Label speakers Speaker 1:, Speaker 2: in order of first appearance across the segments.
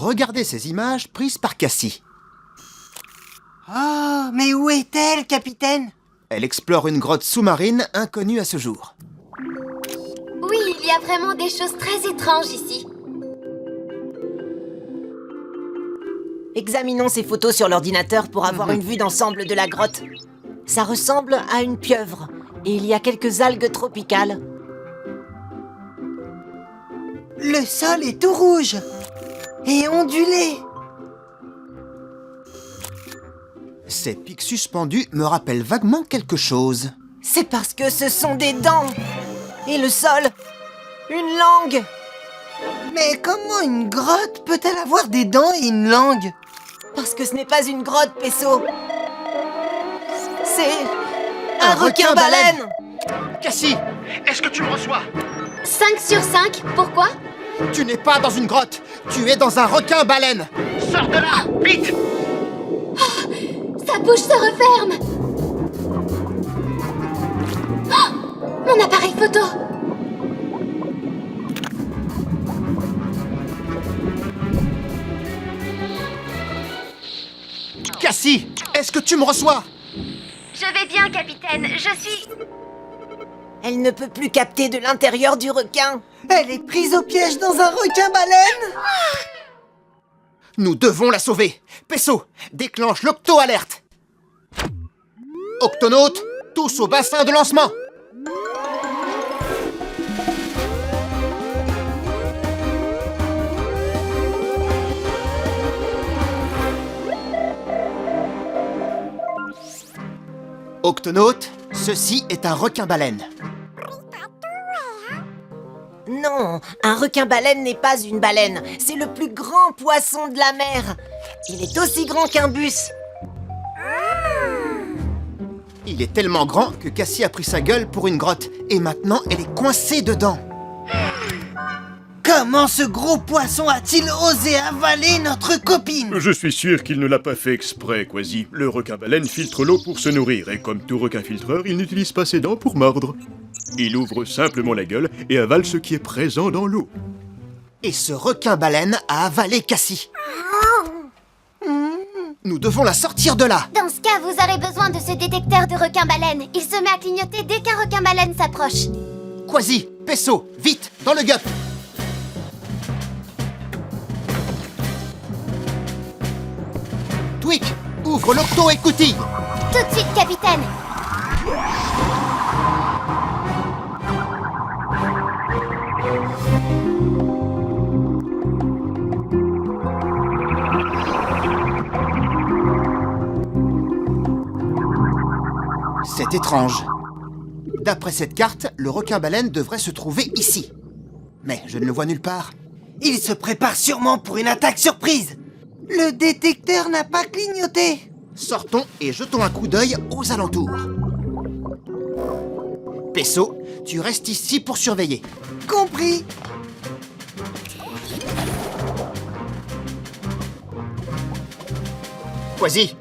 Speaker 1: regardez ces images prises par Cassie.
Speaker 2: Oh, mais où est-elle, capitaine?
Speaker 1: Elle explore une grotte sous-marine inconnue à ce jour.
Speaker 3: Oui, il y a vraiment des choses très étranges ici.
Speaker 4: Examinons ces photos sur l'ordinateur pour avoir une vue d'ensemble de la grotte. Ça ressemble à une pieuvre, et il y a quelques algues tropicales.
Speaker 2: Le sol est tout rouge et ondulé.
Speaker 1: Ces pics suspendus me rappellent vaguement quelque chose.
Speaker 4: C'est parce que ce sont des dents. Et le sol, une langue.
Speaker 2: Mais comment une grotte peut-elle avoir des dents et une langue?
Speaker 4: Parce que ce n'est pas une grotte, Pesso. C'est un requin-baleine.
Speaker 1: Cassie, est-ce que tu me reçois?
Speaker 3: 5 sur 5, pourquoi?
Speaker 1: Tu n'es pas dans une grotte, tu es dans un requin-baleine. Sors de là, vite!
Speaker 3: Sa bouche se referme. Oh, mon appareil photo.
Speaker 1: Cassie, est-ce que tu me reçois?
Speaker 3: Je vais bien, capitaine. Je suis...
Speaker 4: Elle ne peut plus capter de l'intérieur du requin.
Speaker 2: Elle est prise au piège dans un requin-baleine.
Speaker 1: Nous devons la sauver. Pesso, déclenche l'octo-alerte. Octonautes, tous au bassin de lancement. Octonautes, ceci est un requin-baleine.
Speaker 4: Non, un requin-baleine n'est pas une baleine. C'est le plus grand poisson de la mer. Il est aussi grand qu'un bus.
Speaker 1: Il est tellement grand que Cassie a pris sa gueule pour une grotte. Et maintenant, elle est coincée dedans.
Speaker 2: Comment ce gros poisson a-t-il osé avaler notre copine?
Speaker 5: Je suis sûr qu'il ne l'a pas fait exprès, Quasi. Le requin-baleine filtre l'eau pour se nourrir, et comme tout requin-filtreur, il n'utilise pas ses dents pour mordre. Il ouvre simplement la gueule et avale ce qui est présent dans l'eau.
Speaker 1: Et ce requin-baleine a avalé Cassie. Nous devons la sortir de là.
Speaker 3: Dans ce cas, vous aurez besoin de ce détecteur de requin-baleine. Il se met à clignoter dès qu'un requin-baleine s'approche.
Speaker 1: Quasi, Pesso, vite, dans le gup. Tweak, ouvre l'octo et coutille.
Speaker 3: Tout de suite, capitaine.
Speaker 1: C'est étrange. D'après cette carte, le requin-baleine devrait se trouver ici. Mais je ne le vois nulle part.
Speaker 2: Il se prépare sûrement pour une attaque surprise. Le détecteur n'a pas clignoté.
Speaker 1: Sortons et jetons un coup d'œil aux alentours. Pesso, tu restes ici pour surveiller.
Speaker 2: Compris.
Speaker 1: Quasi,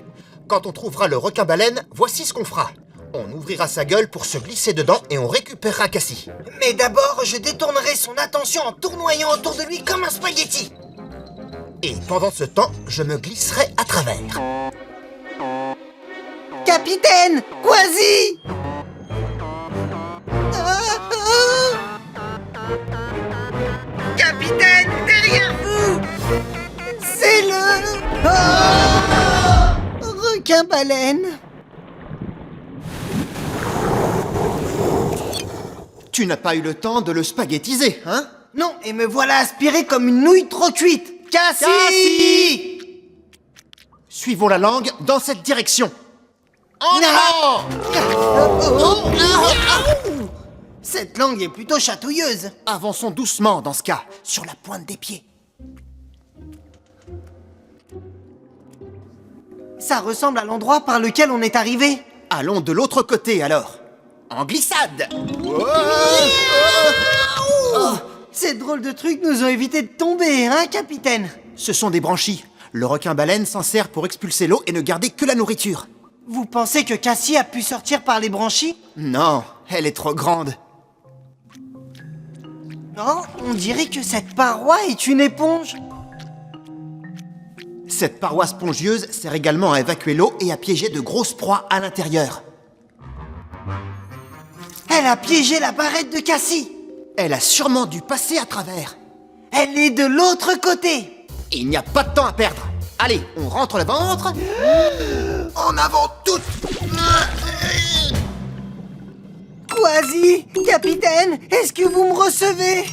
Speaker 1: quand on trouvera le requin-baleine, voici ce qu'on fera. On ouvrira sa gueule pour se glisser dedans et on récupérera Cassie.
Speaker 2: Mais d'abord, je détournerai son attention en tournoyant autour de lui comme un spaghetti.
Speaker 1: Et pendant ce temps, je me glisserai à travers.
Speaker 2: Capitaine, Quasi! Capitaine, derrière vous! C'est le... requin-baleine.
Speaker 1: Tu n'as pas eu le temps de le spaghettiser, hein?
Speaker 2: Non, et me voilà aspiré comme une nouille trop cuite. Cassie!
Speaker 1: Suivons la langue dans cette direction.
Speaker 2: Cette langue est plutôt chatouilleuse.
Speaker 1: Avançons doucement dans ce cas, sur la pointe des pieds.
Speaker 2: Ça ressemble à l'endroit par lequel on est arrivé.
Speaker 1: Allons de l'autre côté alors. En glissade.
Speaker 2: Ces drôles de trucs nous ont évité de tomber, hein, capitaine?
Speaker 1: Ce sont des branchies. Le requin-baleine s'en sert pour expulser l'eau et ne garder que la nourriture.
Speaker 2: Vous pensez que Cassie a pu sortir par les branchies?
Speaker 1: Non, elle est trop grande.
Speaker 2: Non, on dirait que cette paroi est une éponge.
Speaker 1: Cette paroi spongieuse sert également à évacuer l'eau et à piéger de grosses proies à l'intérieur.
Speaker 2: Elle a piégé la barrette de Cassie.
Speaker 1: Elle a sûrement dû passer à travers.
Speaker 2: Elle est de l'autre côté.
Speaker 1: Il n'y a pas de temps à perdre. Allez, on rentre le ventre. En avant toutes.
Speaker 2: Quasi, capitaine, est-ce que vous me recevez?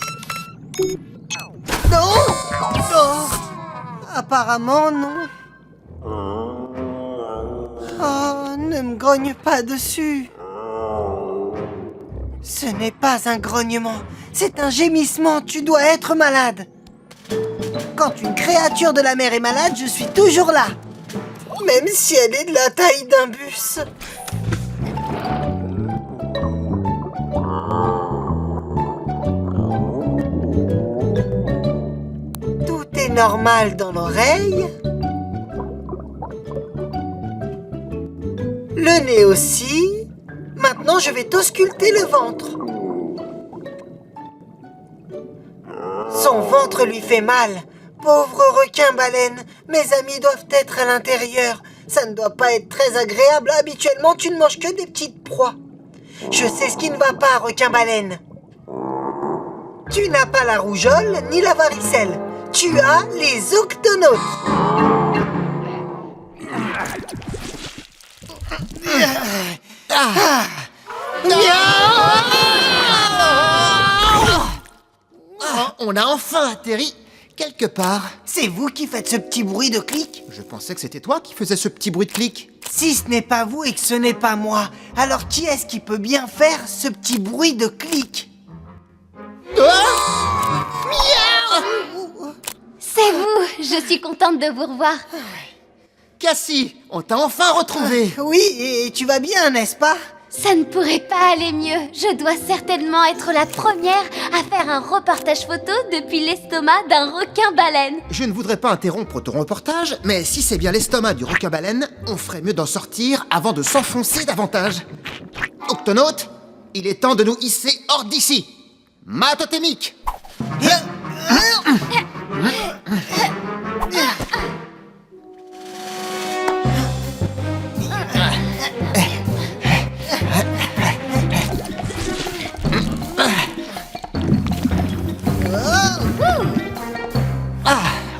Speaker 2: Non? Oh, apparemment non. Oh, ne me grogne pas dessus. Ce n'est pas un grognement, c'est un gémissement, tu dois être malade. Quand une créature de la mer est malade, je suis toujours là. Même si elle est de la taille d'un bus. Tout est normal dans l'oreille. Le nez aussi. Maintenant, je vais t'ausculter le ventre. Son ventre lui fait mal. Pauvre requin-baleine, mes amis doivent être à l'intérieur. Ça ne doit pas être très agréable. Habituellement, tu ne manges que des petites proies. Je sais ce qui ne va pas, requin-baleine. Tu n'as pas la rougeole ni la varicelle. Tu as les octonautes.
Speaker 1: On a enfin atterri quelque part.
Speaker 2: C'est vous qui faites ce petit bruit de clic?
Speaker 1: Je pensais que c'était toi qui faisais ce petit bruit de clic.
Speaker 2: Si ce n'est pas vous et que ce n'est pas moi, alors qui est-ce qui peut bien faire ce petit bruit de clic?
Speaker 3: C'est vous. Je suis contente de vous revoir.
Speaker 1: Cassie, on t'a enfin retrouvé.
Speaker 2: Oui, et tu vas bien, n'est-ce pas?
Speaker 3: Ça ne pourrait pas aller mieux. Je dois certainement être la première à faire un reportage photo depuis l'estomac d'un requin-baleine.
Speaker 1: Je ne voudrais pas interrompre ton reportage, mais si c'est bien l'estomac du requin-baleine, on ferait mieux d'en sortir avant de s'enfoncer davantage. Octonaute, il est temps de nous hisser hors d'ici. Ma totémique.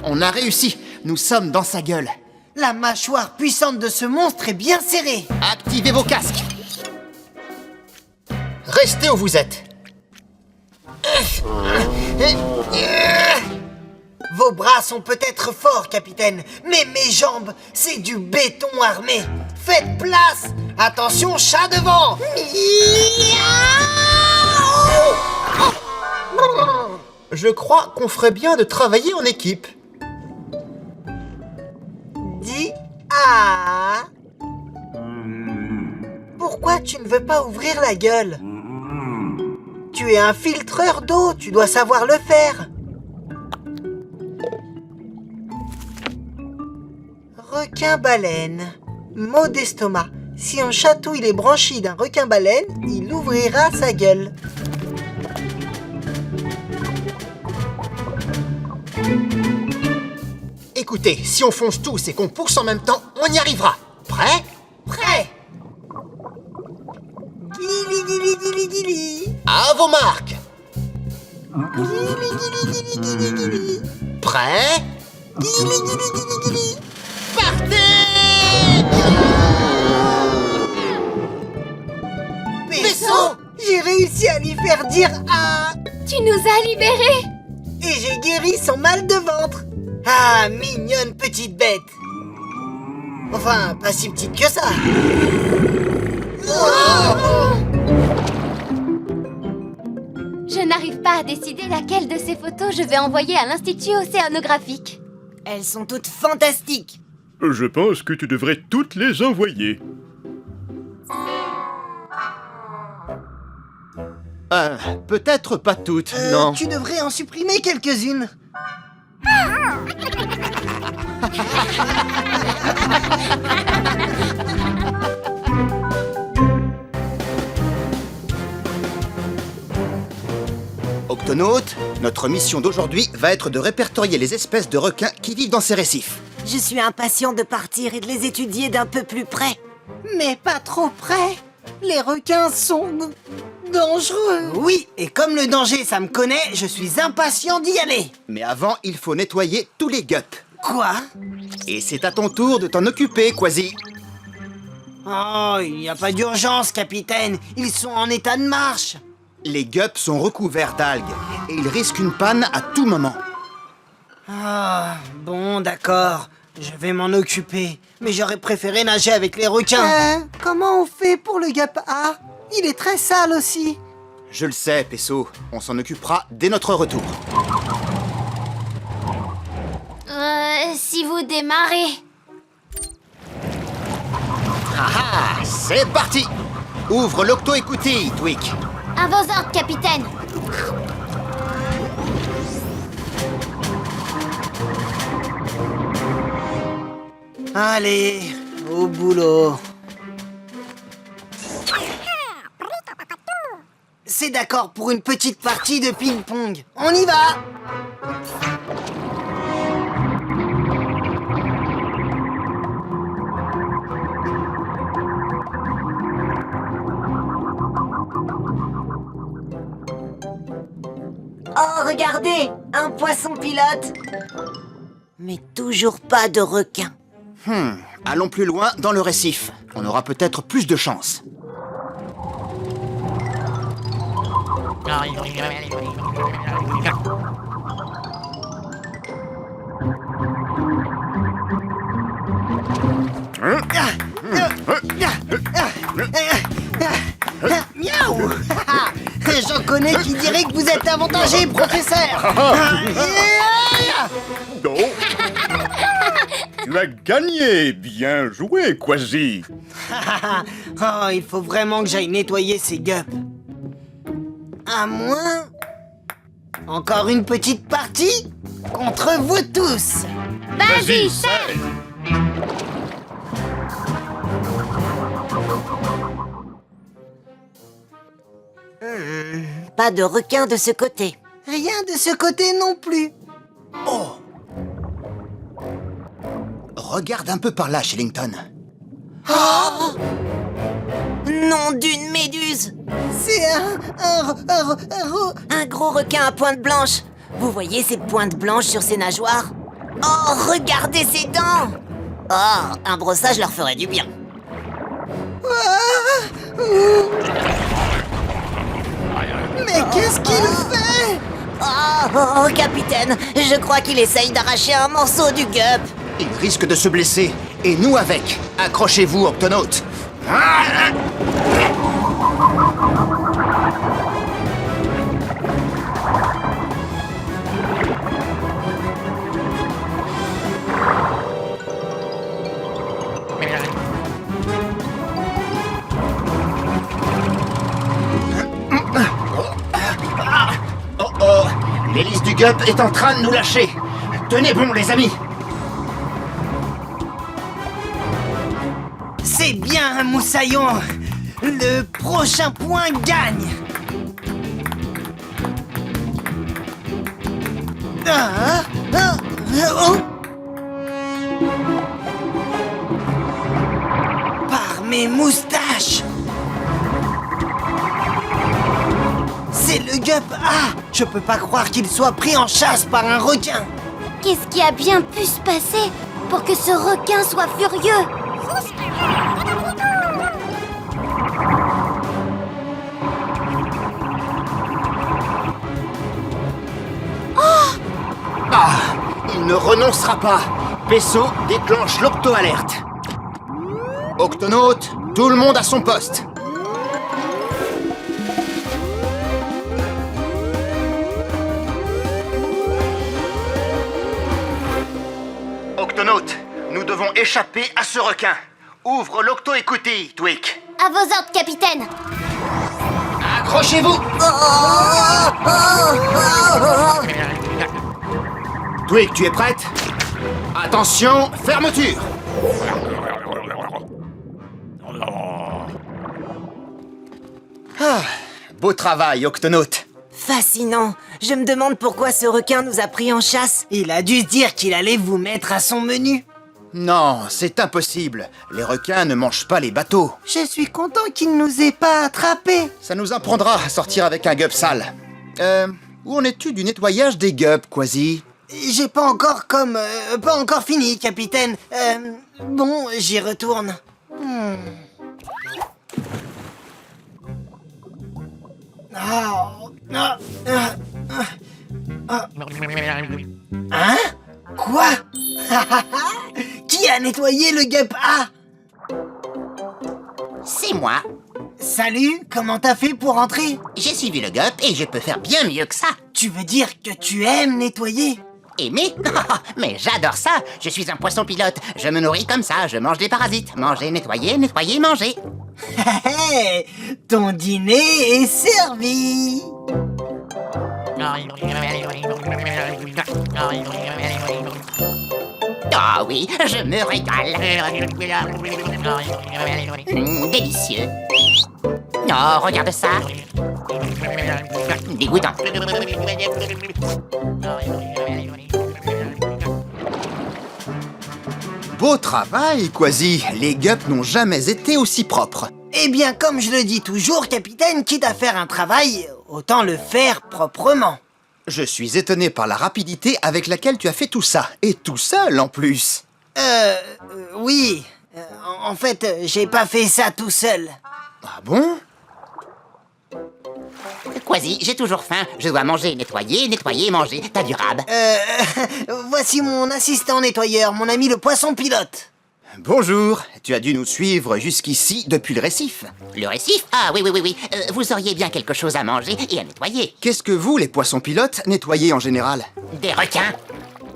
Speaker 1: On a réussi. Nous sommes dans sa gueule.
Speaker 2: La mâchoire puissante de ce monstre est bien serrée.
Speaker 1: Activez vos casques. Restez où vous êtes.
Speaker 2: Vos bras sont peut-être forts, capitaine, mais mes jambes, c'est du béton armé. Faites place. Attention, chat devant.
Speaker 1: Je crois qu'on ferait bien de travailler en équipe.
Speaker 2: Dis ah. Pourquoi tu ne veux pas ouvrir la gueule? Tu es un filtreur d'eau, tu dois savoir le faire. Requin-baleine. Mot d'estomac. Si on chatouille les branchies d'un requin-baleine, il ouvrira sa gueule.
Speaker 1: Écoutez, si on fonce tous et qu'on pousse en même temps, on y arrivera. Prêt?
Speaker 2: Prêt. Guili, guili, guili, guili.
Speaker 1: À vos marques.
Speaker 2: Guili, guili, guili, guili, guili.
Speaker 1: Prêt?
Speaker 2: Guili, guili, guili, guili.
Speaker 1: Partez!
Speaker 2: Vaisseau, j'ai réussi à lui faire dire ah.
Speaker 3: Tu nous as libérés.
Speaker 2: Et j'ai guéri son mal de ventre. Ah, mignonne petite bête. Enfin, pas si petite que ça.
Speaker 3: Je n'arrive pas à décider laquelle de ces photos je vais envoyer à l'Institut océanographique.
Speaker 4: Elles sont toutes fantastiques.
Speaker 5: Je pense que tu devrais toutes les envoyer.
Speaker 1: Peut-être pas toutes, non.
Speaker 2: Tu devrais en supprimer quelques-unes.
Speaker 1: Octonaute, notre mission d'aujourd'hui va être de répertorier les espèces de requins qui vivent dans ces récifs.
Speaker 4: Je suis impatient de partir et de les étudier d'un peu plus près.
Speaker 2: Mais pas trop près. Les requins sont dangereux. Oui, et comme le danger, ça me connaît, je suis impatient d'y aller.
Speaker 1: Mais avant, il faut nettoyer tous les gups.
Speaker 2: Quoi?
Speaker 1: Et c'est à ton tour de t'en occuper, Quasi.
Speaker 2: Oh, il n'y a pas d'urgence, capitaine. Ils sont en état de marche.
Speaker 1: Les gups sont recouverts d'algues et ils risquent une panne à tout moment.
Speaker 2: Ah, bon, d'accord. Je vais m'en occuper. Mais j'aurais préféré nager avec les requins. Comment on fait pour le gup A? Il est très sale aussi.
Speaker 1: Je le sais, Pesso. On s'en occupera dès notre retour.
Speaker 3: Si vous démarrez.
Speaker 1: Ah ah, c'est parti. Ouvre l'octo-écoutille, Tweak.
Speaker 3: À vos ordres, capitaine.
Speaker 2: Allez, au boulot. C'est d'accord pour une petite partie de ping-pong. On y va!
Speaker 4: Oh, regardez, un poisson pilote. Mais toujours pas de requin.
Speaker 1: Allons plus loin dans le récif. On aura peut-être plus de chance.
Speaker 2: Miaou! J'en connais qui dirait que vous êtes avantagé, professeur!
Speaker 5: Non. Tu as gagné. Bien joué, Quasi.
Speaker 2: Oh, il faut vraiment que j'aille nettoyer ces gups. À moins... Encore une petite partie contre vous tous.
Speaker 3: Vas-y,
Speaker 5: Serge.
Speaker 4: Pas de requin de ce côté.
Speaker 2: Rien de ce côté non plus.
Speaker 1: Oh! Regarde un peu par là, Shillington.
Speaker 4: Nom d'une méduse.
Speaker 2: C'est
Speaker 4: Un gros requin à pointe blanche. Vous voyez ces pointes blanches sur ses nageoires? Oh, regardez ses dents. Oh, un brossage leur ferait du bien.
Speaker 2: Mais qu'est-ce qu'il fait?
Speaker 4: Oh, capitaine, je crois qu'il essaye d'arracher un morceau du gup.
Speaker 1: Il risque de se blesser, et nous avec. Accrochez-vous, Octonautes. Oh oh, l'hélice du gup est en train de nous lâcher. Tenez bon, les amis.
Speaker 2: C'est bien, Moussaillon. Le prochain point gagne. Oh. Par mes moustaches. C'est le gup A. Je peux pas croire qu'il soit pris en chasse par un requin.
Speaker 3: Qu'est-ce qui a bien pu se passer pour que ce requin soit furieux?
Speaker 1: Il ne renoncera pas. Pesso déclenche l'octo-alerte. Octonautes, tout le monde à son poste. Octonautes, nous devons échapper à ce requin. Ouvre l'octo-écoutille, Tweak.
Speaker 3: À vos ordres, capitaine.
Speaker 1: Accrochez-vous. Tweak, tu es prête? Attention, fermeture. Beau travail, Octonaute.
Speaker 4: Fascinant. Je me demande pourquoi ce requin nous a pris en chasse.
Speaker 2: Il a dû se dire qu'il allait vous mettre à son menu.
Speaker 1: Non, c'est impossible. Les requins ne mangent pas les bateaux.
Speaker 2: Je suis content qu'il nous ait pas attrapés.
Speaker 1: Ça nous apprendra à sortir avec un gup sale. Où en es-tu du nettoyage des gups, Quasi?
Speaker 2: J'ai pas encore pas encore fini, capitaine. Bon, j'y retourne. Hein? Quoi? Qui a nettoyé le gup A?
Speaker 6: C'est moi.
Speaker 2: Salut, comment t'as fait pour entrer?
Speaker 6: J'ai suivi le gup et je peux faire bien mieux que ça.
Speaker 2: Tu veux dire que tu aimes nettoyer?
Speaker 6: Aimer? Mais j'adore ça. Je suis un poisson pilote. Je me nourris comme ça. Je mange des parasites. Manger, nettoyer, nettoyer, manger.
Speaker 2: Hey, ton dîner est servi.
Speaker 6: Ah oui, je me régale. Délicieux. Oh, regarde ça. Dégoûtant.
Speaker 1: Beau travail, Quasi. Les gups n'ont jamais été aussi propres.
Speaker 2: Eh bien, comme je le dis toujours, capitaine, quitte à faire un travail, autant le faire proprement.
Speaker 1: Je suis étonné par la rapidité avec laquelle tu as fait tout ça. Et tout seul, en plus.
Speaker 2: Oui. En fait, j'ai pas fait ça tout seul.
Speaker 1: Ah bon?
Speaker 6: Quasi, j'ai toujours faim. Je dois manger, nettoyer, nettoyer, manger. T'as du rab.
Speaker 2: Voici mon assistant nettoyeur, mon ami le poisson pilote.
Speaker 1: Bonjour. Tu as dû nous suivre jusqu'ici depuis le récif.
Speaker 6: Le récif? Ah oui. Vous auriez bien quelque chose à manger et à nettoyer.
Speaker 1: Qu'est-ce que vous, les poissons pilotes, nettoyez en général?
Speaker 6: Des requins?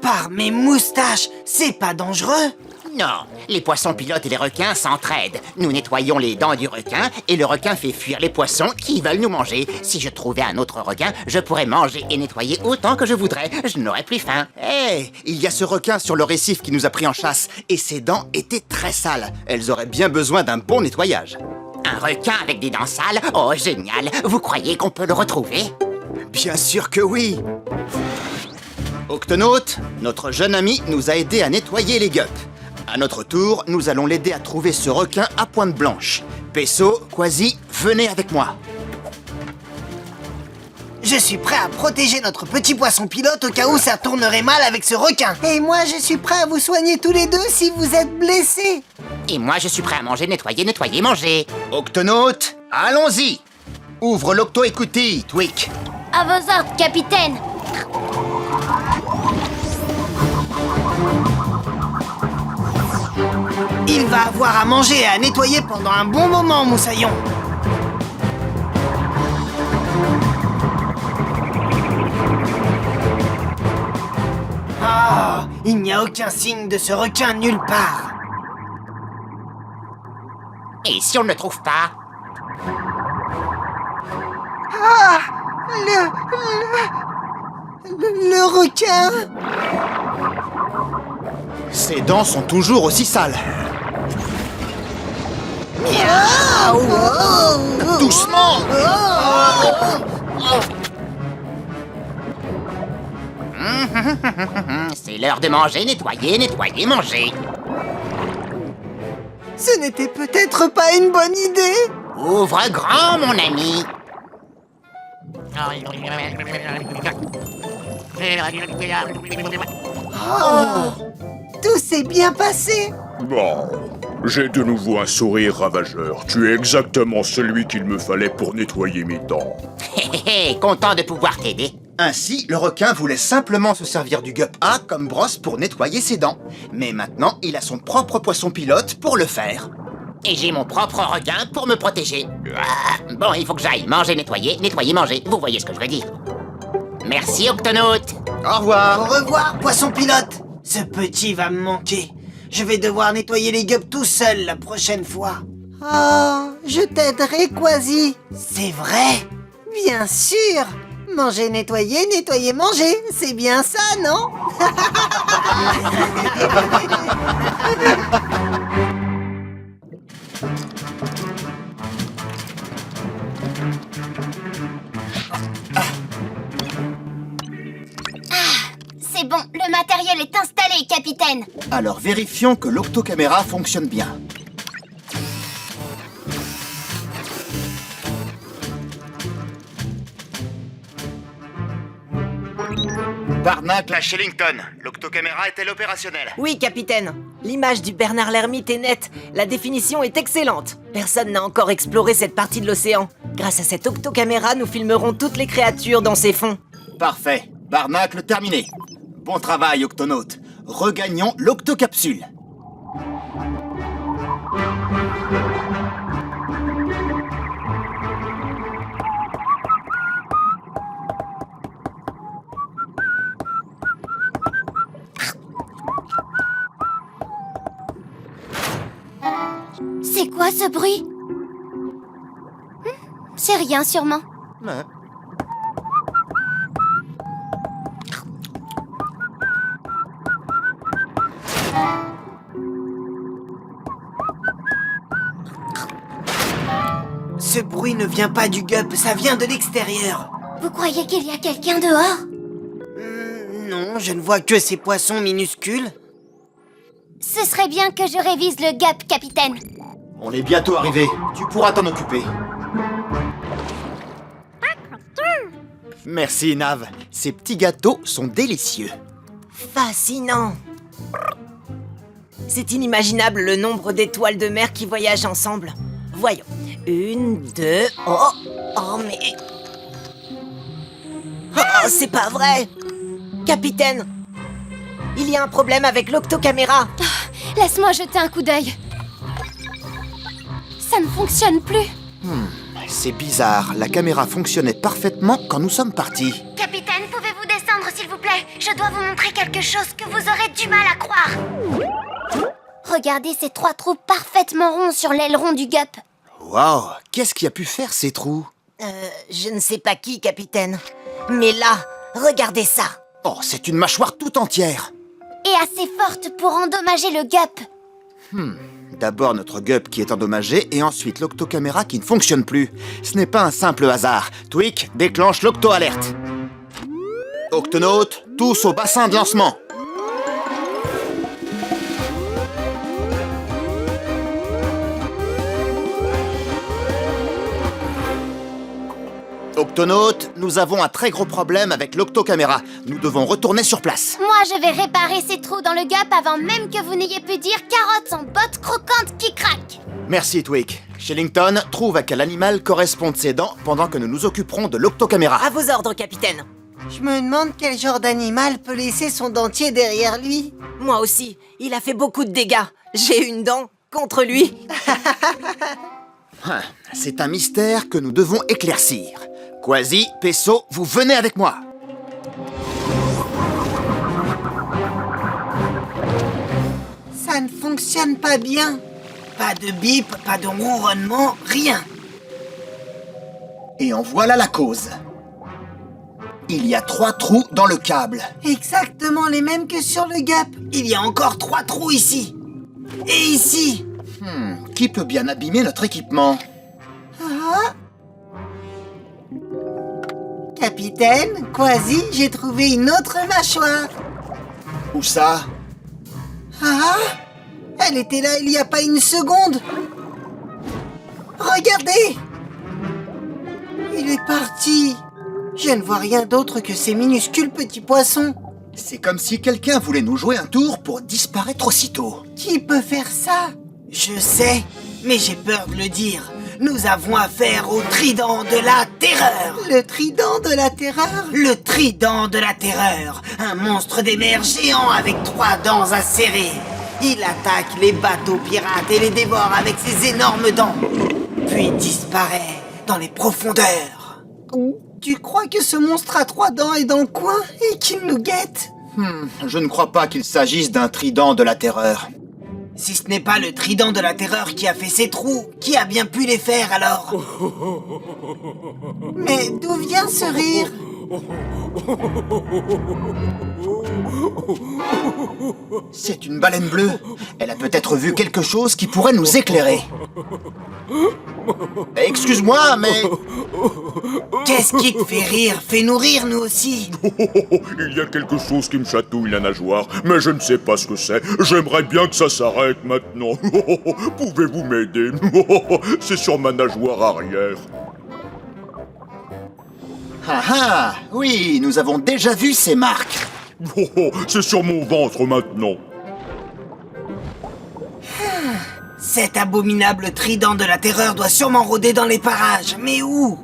Speaker 2: Par mes moustaches, c'est pas dangereux?
Speaker 6: Non, les poissons pilotes et les requins s'entraident. Nous nettoyons les dents du requin et le requin fait fuir les poissons qui veulent nous manger. Si je trouvais un autre requin, je pourrais manger et nettoyer autant que je voudrais. Je n'aurais plus faim.
Speaker 1: Hé, il y a ce requin sur le récif qui nous a pris en chasse. Et ses dents étaient très sales. Elles auraient bien besoin d'un bon nettoyage.
Speaker 6: Un requin avec des dents sales? Oh, génial. Vous croyez qu'on peut le retrouver?
Speaker 1: Bien sûr que oui. Octonaute, notre jeune ami nous a aidé à nettoyer les gups. À notre tour, nous allons l'aider à trouver ce requin à pointe blanche. Pesso, Quasi, venez avec moi.
Speaker 2: Je suis prêt à protéger notre petit poisson pilote au cas où ça tournerait mal avec ce requin. Et moi, je suis prêt à vous soigner tous les deux si vous êtes blessés.
Speaker 6: Et moi, je suis prêt à manger, nettoyer, nettoyer, manger.
Speaker 1: Octonaute, allons-y. Ouvre l'octo-écoutille, Twick.
Speaker 3: À vos ordres, capitaine.
Speaker 2: Il va avoir à manger et à nettoyer pendant un bon moment, Moussaillon. Ah, il n'y a aucun signe de ce requin nulle part.
Speaker 6: Et si on ne le trouve pas?
Speaker 2: Ah, le requin.
Speaker 1: Ses dents sont toujours aussi sales. Doucement.
Speaker 6: C'est l'heure de manger, nettoyer, nettoyer, manger.
Speaker 2: Ce n'était peut-être pas une bonne idée.
Speaker 6: Ouvre grand, mon ami.
Speaker 2: Tout s'est bien passé.
Speaker 5: Bon, j'ai de nouveau un sourire ravageur. Tu es exactement celui qu'il me fallait pour nettoyer mes dents.
Speaker 6: Content de pouvoir t'aider.
Speaker 1: Ainsi, le requin voulait simplement se servir du gup A comme brosse pour nettoyer ses dents. Mais maintenant, il a son propre poisson pilote pour le faire.
Speaker 6: Et j'ai mon propre requin pour me protéger. Bon, il faut que j'aille manger, nettoyer, nettoyer, manger. Vous voyez ce que je veux dire. Merci, Octonaute.
Speaker 1: Au revoir.
Speaker 2: Au revoir, poisson pilote. Ce petit va me manquer. Je vais devoir nettoyer les gups tout seul la prochaine fois. Oh, je t'aiderai, Quasi. C'est vrai? Bien sûr. Manger, nettoyer, nettoyer, manger. C'est bien ça, non?
Speaker 3: c'est bon, le matériel est installé, capitaine.
Speaker 6: Alors vérifions que l'octocaméra fonctionne bien. Barnacle à Shellington. L'octocaméra est-elle opérationnelle?
Speaker 4: Oui, capitaine. L'image du Bernard l'ermite est nette. La définition est excellente. Personne n'a encore exploré cette partie de l'océan. Grâce à cette octocaméra, nous filmerons toutes les créatures dans ses fonds.
Speaker 6: Parfait. Barnacle terminé. Bon travail, octonaute. Regagnons l'octocapsule.
Speaker 3: C'est quoi ce bruit? C'est rien sûrement.
Speaker 2: Ce bruit ne vient pas du gup, ça vient de l'extérieur.
Speaker 3: Vous croyez qu'il y a quelqu'un dehors?
Speaker 2: Non, je ne vois que ces poissons minuscules.
Speaker 3: Ce serait bien que je révise le gup, capitaine.
Speaker 6: On est bientôt arrivé. Tu pourras t'en occuper. Merci, Nav. Ces petits gâteaux sont délicieux.
Speaker 4: Fascinant. C'est inimaginable le nombre d'étoiles de mer qui voyagent ensemble. Voyons. 1, 2... Oh, mais... Oh, c'est pas vrai! Capitaine! Il y a un problème avec l'octocaméra!
Speaker 3: Laisse-moi jeter un coup d'œil. Ça ne fonctionne plus.
Speaker 6: C'est bizarre. La caméra fonctionnait parfaitement quand nous sommes partis.
Speaker 3: Capitaine, pouvez-vous descendre, s'il vous plaît? Je dois vous montrer quelque chose que vous aurez du mal à croire. Regardez ces 3 trous parfaitement ronds sur l'aileron du gup.
Speaker 6: Waouh! Qu'est-ce qui a pu faire ces trous?
Speaker 4: Je ne sais pas qui, capitaine. Mais là, regardez ça!
Speaker 6: Oh, c'est une mâchoire tout entière.
Speaker 3: Et assez forte pour endommager le gup.
Speaker 6: D'abord notre gup qui est endommagé et ensuite l'octocaméra qui ne fonctionne plus. Ce n'est pas un simple hasard. Tweak, déclenche l'octo-alerte. Octonautes, tous au bassin de lancement. Octonautes, nous avons un très gros problème avec l'octocaméra. Nous devons retourner sur place.
Speaker 3: Moi, je vais réparer ces trous dans le gup avant même que vous n'ayez pu dire carottes en bottes croquantes qui craquent.
Speaker 6: Merci, Tweak. Shellington, trouve à quel animal correspondent ses dents pendant que nous nous occuperons de l'octocaméra.
Speaker 4: À vos ordres, capitaine.
Speaker 2: Je me demande quel genre d'animal peut laisser son dentier derrière lui.
Speaker 4: Moi aussi, il a fait beaucoup de dégâts. J'ai une dent contre lui.
Speaker 6: C'est un mystère que nous devons éclaircir. Kwasi, Pesso, vous venez avec moi.
Speaker 2: Ça ne fonctionne pas bien. Pas de bip, pas de ronronnement, rien.
Speaker 6: Et en voilà la cause. Il y a 3 trous dans le câble.
Speaker 2: Exactement les mêmes que sur le gup. Il y a encore 3 trous ici. Et ici.
Speaker 6: Qui peut bien abîmer notre équipement?
Speaker 2: Capitaine, Kwasi, j'ai trouvé une autre mâchoire.
Speaker 6: Où ça?
Speaker 2: Elle était là il y a pas une seconde. Regardez. Il est parti. Je ne vois rien d'autre que ces minuscules petits poissons.
Speaker 6: C'est comme si quelqu'un voulait nous jouer un tour pour disparaître aussitôt.
Speaker 2: Qui peut faire ça? Je sais, mais j'ai peur de le dire. Nous avons affaire au trident de la terreur. Le trident de la terreur? Le trident de la terreur. Un monstre des mers géant avec 3 dents acérées. Il attaque les bateaux pirates et les dévore avec ses énormes dents. Puis disparaît dans les profondeurs. Tu crois que ce monstre à 3 dents est dans le coin et qu'il nous guette?
Speaker 6: Je ne crois pas qu'il s'agisse d'un trident de la terreur.
Speaker 2: Si ce n'est pas le trident de la terreur qui a fait ces trous, qui a bien pu les faire alors? Mais d'où vient ce rire?
Speaker 1: C'est une baleine bleue. Elle a peut-être vu quelque chose qui pourrait nous éclairer. Excuse-moi, mais...
Speaker 2: Qu'est-ce qui te fait rire? Fais-nous rire, nous aussi.
Speaker 5: Il y a quelque chose qui me chatouille la nageoire, mais je ne sais pas ce que c'est. J'aimerais bien que ça s'arrête maintenant. Pouvez-vous m'aider? C'est sur ma nageoire arrière.
Speaker 1: Ah ah, oui, nous avons déjà vu ces marques.
Speaker 5: C'est sur mon ventre maintenant.
Speaker 2: Cet abominable trident de la terreur doit sûrement rôder dans les parages. Mais où?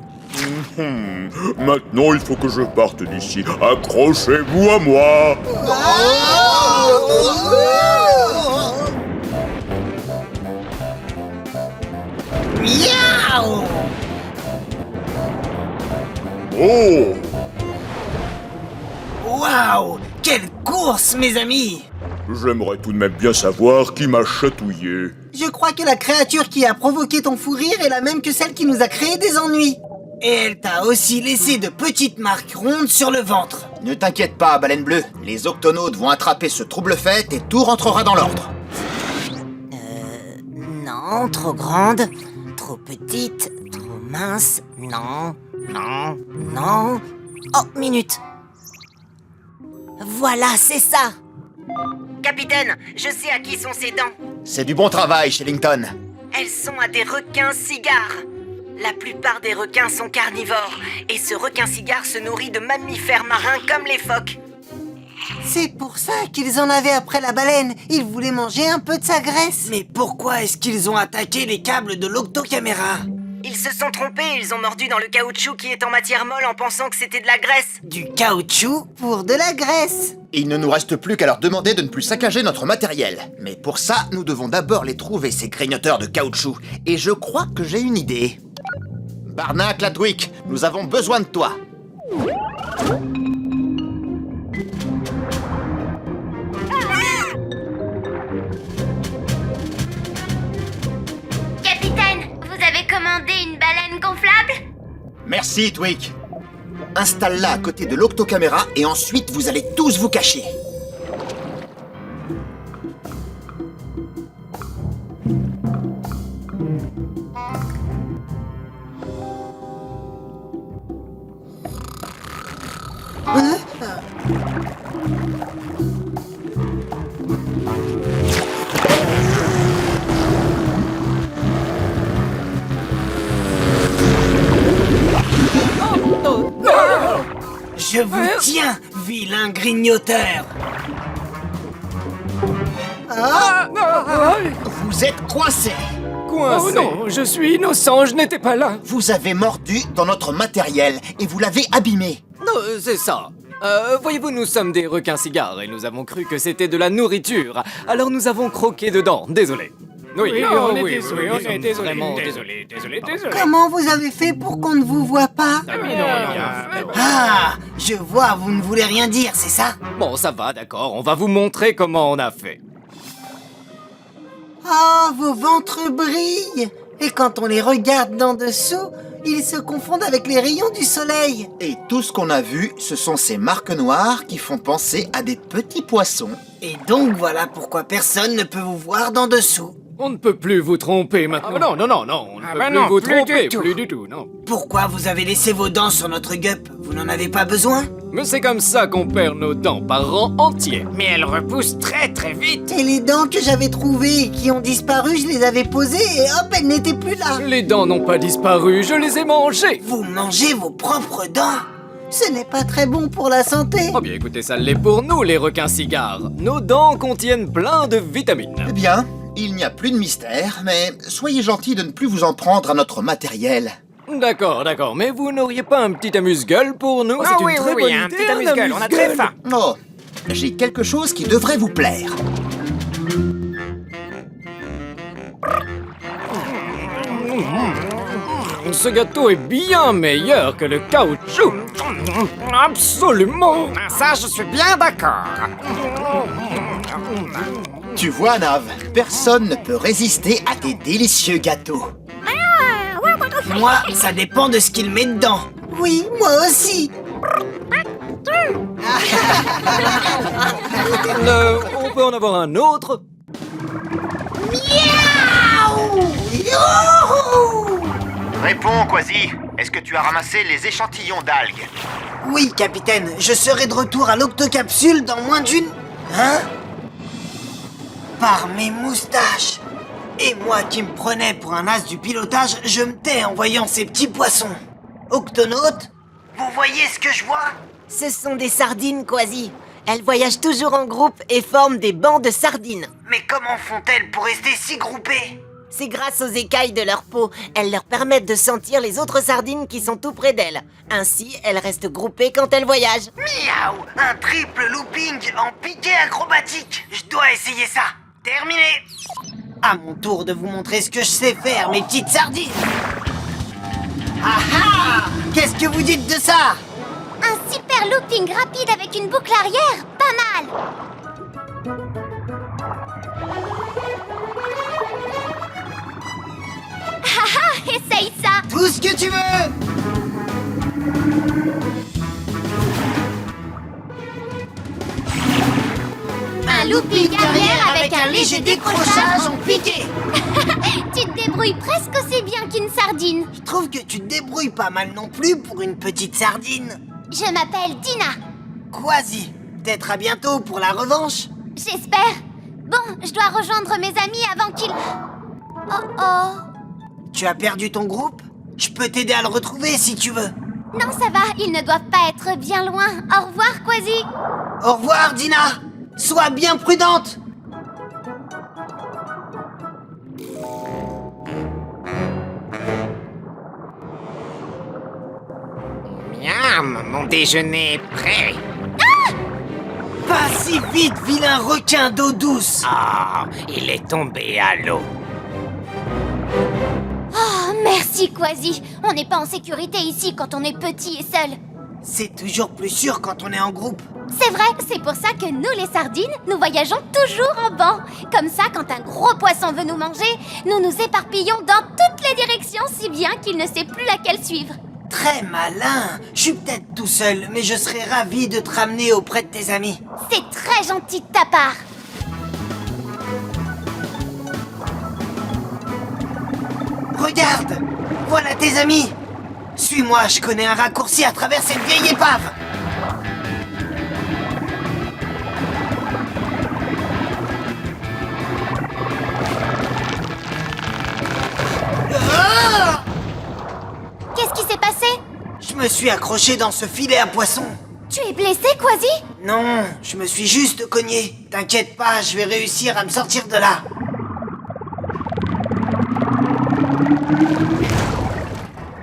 Speaker 5: Maintenant, il faut que je parte d'ici. Accrochez-vous à moi.
Speaker 2: Miaou!
Speaker 5: Oh!
Speaker 2: Waouh! Quelle course, mes amis!
Speaker 5: J'aimerais tout de même bien savoir qui m'a chatouillé.
Speaker 2: Je crois que la créature qui a provoqué ton fou rire est la même que celle qui nous a créé des ennuis. Et elle t'a aussi laissé de petites marques rondes sur le ventre.
Speaker 1: Ne t'inquiète pas, baleine bleue. Les octonautes vont attraper ce trouble-fête et tout rentrera dans l'ordre.
Speaker 4: Non, trop grande, trop petite, trop mince, non, non, non. Oh, minute. Voilà, c'est ça. Capitaine, je sais à qui sont ces dents.
Speaker 1: C'est du bon travail, Shellington.
Speaker 4: Elles sont à des requins-cigares. La plupart des requins sont carnivores, et ce requin-cigare se nourrit de mammifères marins comme les phoques.
Speaker 2: C'est pour ça qu'ils en avaient après la baleine. Ils voulaient manger un peu de sa graisse. Mais pourquoi est-ce qu'ils ont attaqué les câbles de l'octocaméra?
Speaker 4: Ils se sont trompés, ils ont mordu dans le caoutchouc qui est en matière molle en pensant que c'était de la graisse.
Speaker 2: Du caoutchouc pour de la graisse.
Speaker 1: Il ne nous reste plus qu'à leur demander de ne plus saccager notre matériel. Mais pour ça, nous devons d'abord les trouver, ces grignoteurs de caoutchouc. Et je crois que j'ai une idée. Barnacle Latwick, nous avons besoin de toi.
Speaker 3: Capitaine, vous avez commandé une baleine gonflable?
Speaker 1: Merci, Twick. Installe-la à côté de l'octocaméra et ensuite vous allez tous vous cacher.
Speaker 2: Je vous tiens, vilain grignoteur.
Speaker 1: Vous êtes coincés.
Speaker 7: Oh non, je suis innocent, je n'étais pas là.
Speaker 1: Vous avez mordu dans notre matériel et vous l'avez abîmé.
Speaker 7: Non, c'est ça. Voyez-vous, nous sommes des requins-cigares et nous avons cru que c'était de la nourriture. Alors nous avon croqué dedans, désolé. Oui, on est désolé, on est désolé, vraiment désolé.
Speaker 2: Comment vous avez fait pour qu'on ne vous voit pas? Ah, je vois, vous ne voulez rien dire, c'est ça?
Speaker 7: Bon, ça va, d'accord, on va vous montrer comment on a fait.
Speaker 2: Ah, vos ventres brillent. Et quand on les regarde d'en dessous, ils se confondent avec les rayons du soleil.
Speaker 1: Et tout ce qu'on a vu, ce sont ces marques noires qui font penser à des petits poissons.
Speaker 2: Et donc voilà pourquoi personne ne peut vous voir d'en dessous.
Speaker 7: On ne peut plus vous tromper maintenant. Non, on ne peut plus vous tromper, plus du tout, non.
Speaker 2: Pourquoi vous avez laissé vos dents sur notre gup? Vous n'en avez pas besoin?
Speaker 7: Mais c'est comme ça qu'on perd nos dents par rang entier. Mais elles repoussent très très vite.
Speaker 2: Et les dents que j'avais trouvées et qui ont disparu, je les avais posées et hop, elles n'étaient plus là.
Speaker 7: Les dents n'ont pas disparu, je les ai mangées.
Speaker 2: Vous mangez vos propres dents? Ce n'est pas très bon pour la santé.
Speaker 7: Oh bien écoutez, ça l'est pour nous les requins-cigares. Nos dents contiennent plein de vitamines.
Speaker 1: Eh bien, il n'y a plus de mystère, mais soyez gentils de ne plus vous en prendre à notre matériel.
Speaker 7: D'accord, mais vous n'auriez pas un petit amuse-gueule pour nous? C'est une très bonne idée,
Speaker 4: un petit amuse-gueule, on a très faim.
Speaker 1: Oh, j'ai quelque chose qui devrait vous plaire.
Speaker 7: Ce gâteau est bien meilleur que le caoutchouc. Absolument.
Speaker 4: Ça, je suis bien d'accord.
Speaker 1: Tu vois, Nav, personne ne peut résister à tes délicieux gâteaux.
Speaker 2: Moi, ça dépend de ce qu'il met dedans. Oui, moi aussi.
Speaker 7: On peut en avoir un autre?
Speaker 8: Réponds, Quasi. Est-ce que tu as ramassé les échantillons d'algues?
Speaker 2: Oui, capitaine, je serai de retour à l'octocapsule dans moins d'une... Hein? Par mes moustaches. Et moi qui me prenais pour un as du pilotage, je me tais en voyant ces petits poissons. Octonautes, vous voyez ce que je vois?
Speaker 4: Ce sont des sardines, Quasi. Elles voyagent toujours en groupe et forment des bancs de sardines.
Speaker 2: Mais comment font-elles pour rester si groupées?
Speaker 4: C'est grâce aux écailles de leur peau. Elles leur permettent de sentir les autres sardines qui sont tout près d'elles. Ainsi, elles restent groupées quand elles voyagent.
Speaker 2: Miaou! Un triple looping en piqué acrobatique. Je dois essayer ça. Terminé. À mon tour de vous montrer ce que je sais faire, mes petites sardines. Ah ah! Qu'est-ce que vous dites de ça?
Speaker 3: Un super looping rapide avec une boucle arrière, pas mal. Haha, essaye ça.
Speaker 2: Tout ce que tu veux.
Speaker 3: Un looping arrière avec un léger décrochage
Speaker 2: en piqué.
Speaker 3: Tu te débrouilles presque aussi bien qu'une sardine.
Speaker 2: Je trouve que tu te débrouilles pas mal non plus pour une petite sardine.
Speaker 3: Je m'appelle Dina.
Speaker 2: Quasi. Peut-être à bientôt pour la revanche.
Speaker 3: J'espère. Bon, je dois rejoindre mes amis avant qu'ils... Oh oh.
Speaker 2: Tu as perdu ton groupe? Je peux t'aider à le retrouver si tu veux.
Speaker 3: Non, ça va, ils ne doivent pas être bien loin. Au revoir, Quasi.
Speaker 2: Au revoir, Dina. Sois bien prudente.
Speaker 6: Miam, mon déjeuner est prêt.
Speaker 2: Pas si vite, vilain requin d'eau douce.
Speaker 6: Ah, il est tombé à l'eau.
Speaker 3: Oh, merci, Quasi. On n'est pas en sécurité ici quand on est petit et seul.
Speaker 2: C'est toujours plus sûr quand on est en groupe.
Speaker 3: C'est vrai, c'est pour ça que nous, les sardines, nous voyageons toujours en banc. Comme ça, quand un gros poisson veut nous manger, nous nous éparpillons dans toutes les directions si bien qu'il ne sait plus laquelle suivre.
Speaker 2: Très malin. Je suis peut-être tout seul, mais je serais ravi de te ramener auprès de tes amis.
Speaker 3: C'est très gentil de ta part.
Speaker 2: Regarde, voilà tes amis. Suis-moi, je connais un raccourci à travers cette vieille épave. Ah!
Speaker 3: Qu'est-ce qui s'est passé?
Speaker 2: Je me suis accroché dans ce filet à poisson.
Speaker 3: Tu es blessé, Quasi?
Speaker 2: Non, je me suis juste cogné. T'inquiète pas, je vais réussir à me sortir de là.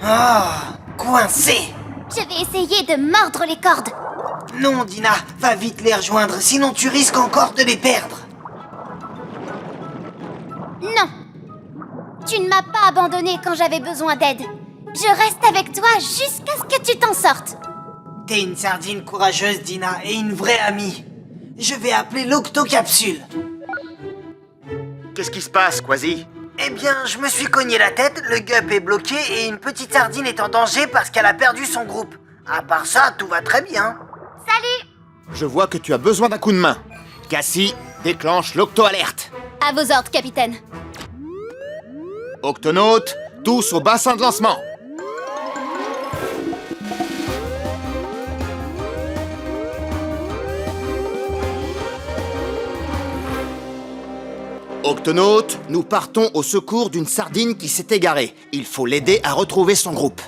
Speaker 2: Ah, coincé.
Speaker 3: Je vais essayer de mordre les cordes.
Speaker 2: Non, Dina, va vite les rejoindre, sinon tu risques encore de les perdre.
Speaker 3: Non. Tu ne m'as pas abandonné quand j'avais besoin d'aide. Je reste avec toi jusqu'à ce que tu t'en sortes.
Speaker 2: T'es une sardine courageuse, Dina, et une vraie amie. Je vais appeler l'octocapsule.
Speaker 8: Qu'est-ce qui se passe, Quasi?
Speaker 2: Eh bien, je me suis cogné la tête, le gup est bloqué et une petite sardine est en danger parce qu'elle a perdu son groupe. À part ça, tout va très bien.
Speaker 3: Salut!
Speaker 1: Je vois que tu as besoin d'un coup de main.
Speaker 6: Cassie, déclenche l'octo-alerte.
Speaker 3: À vos ordres, capitaine.
Speaker 1: Octonautes, tous au bassin de lancement. Octonautes, nous partons au secours d'une sardine qui s'est égarée. Il faut l'aider à retrouver son groupe.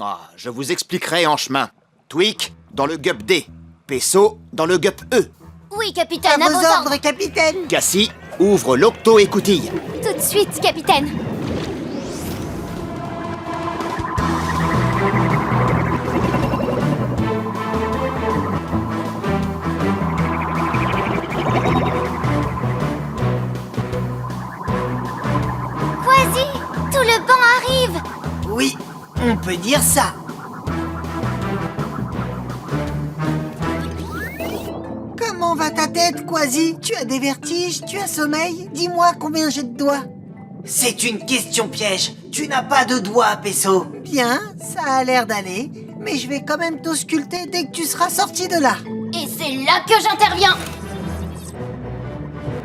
Speaker 1: Ah, je vous expliquerai en chemin. Tweak dans le gup D. Pesso dans le gup E.
Speaker 3: Oui, capitaine, à vos ordres.
Speaker 2: capitaine.
Speaker 1: Cassie, ouvre l'octo-écoutille.
Speaker 3: Tout de suite, capitaine. Quasi, tout le banc arrive.
Speaker 2: Oui, on peut dire ça. Comment va ta tête, Quasi? Tu as des vertiges? Tu as sommeil? Dis-moi combien j'ai de doigts. C'est une question piège. Tu n'as pas de doigts, Pesso. Bien, ça a l'air d'aller. mais je vais quand même t'ausculter dès que tu seras sorti de là.
Speaker 3: Et c'est là que j'interviens.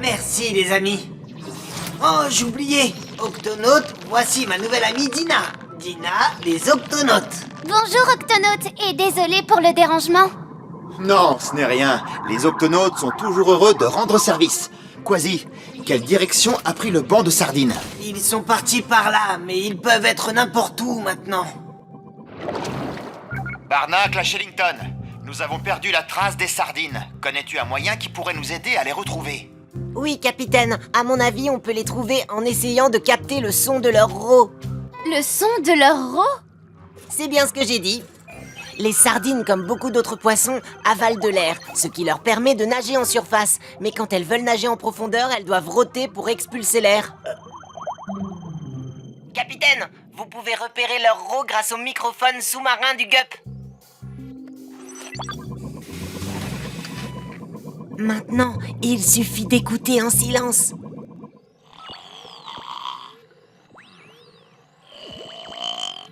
Speaker 2: Merci les amis. Oh, j'oubliais. Octonautes, voici ma nouvelle amie Dina. Dina, les Octonautes.
Speaker 3: Bonjour Octonaute, et désolé pour le dérangement.
Speaker 1: Non, ce n'est rien. Les Octonautes sont toujours heureux de rendre service. Quasi, quelle direction a pris le banc de sardines?
Speaker 2: Ils sont partis par là, mais ils peuvent être n'importe où maintenant.
Speaker 8: Barnacle à Shellington. Nous avons perdu la trace des sardines. Connais-tu un moyen qui pourrait nous aider à les retrouver?
Speaker 4: Oui, capitaine. À mon avis, on peut les trouver en essayant de capter le son de leur rots.
Speaker 3: Le son de leur rots?
Speaker 4: C'est bien ce que j'ai dit. Les sardines, comme beaucoup d'autres poissons, avalent de l'air, ce qui leur permet de nager en surface. Mais quand elles veulent nager en profondeur, elles doivent rôter pour expulser l'air. Capitaine, vous pouvez repérer leur rot grâce au microphone sous-marin du GUP. Maintenant, il suffit d'écouter en silence.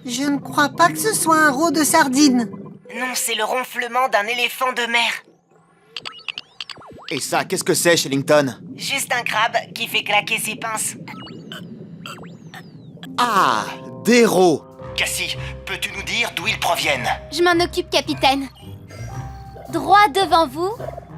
Speaker 2: Je ne crois pas que ce soit un rot de sardine.
Speaker 4: Non, c'est le ronflement d'un éléphant de mer.
Speaker 1: Et ça, qu'est-ce que c'est, Shellington?
Speaker 4: Juste un crabe qui fait claquer ses pinces.
Speaker 1: Ah, des rots.
Speaker 8: Cassie, peux-tu nous dire d'où ils proviennent?
Speaker 3: Je m'en occupe, capitaine. Droit devant vous,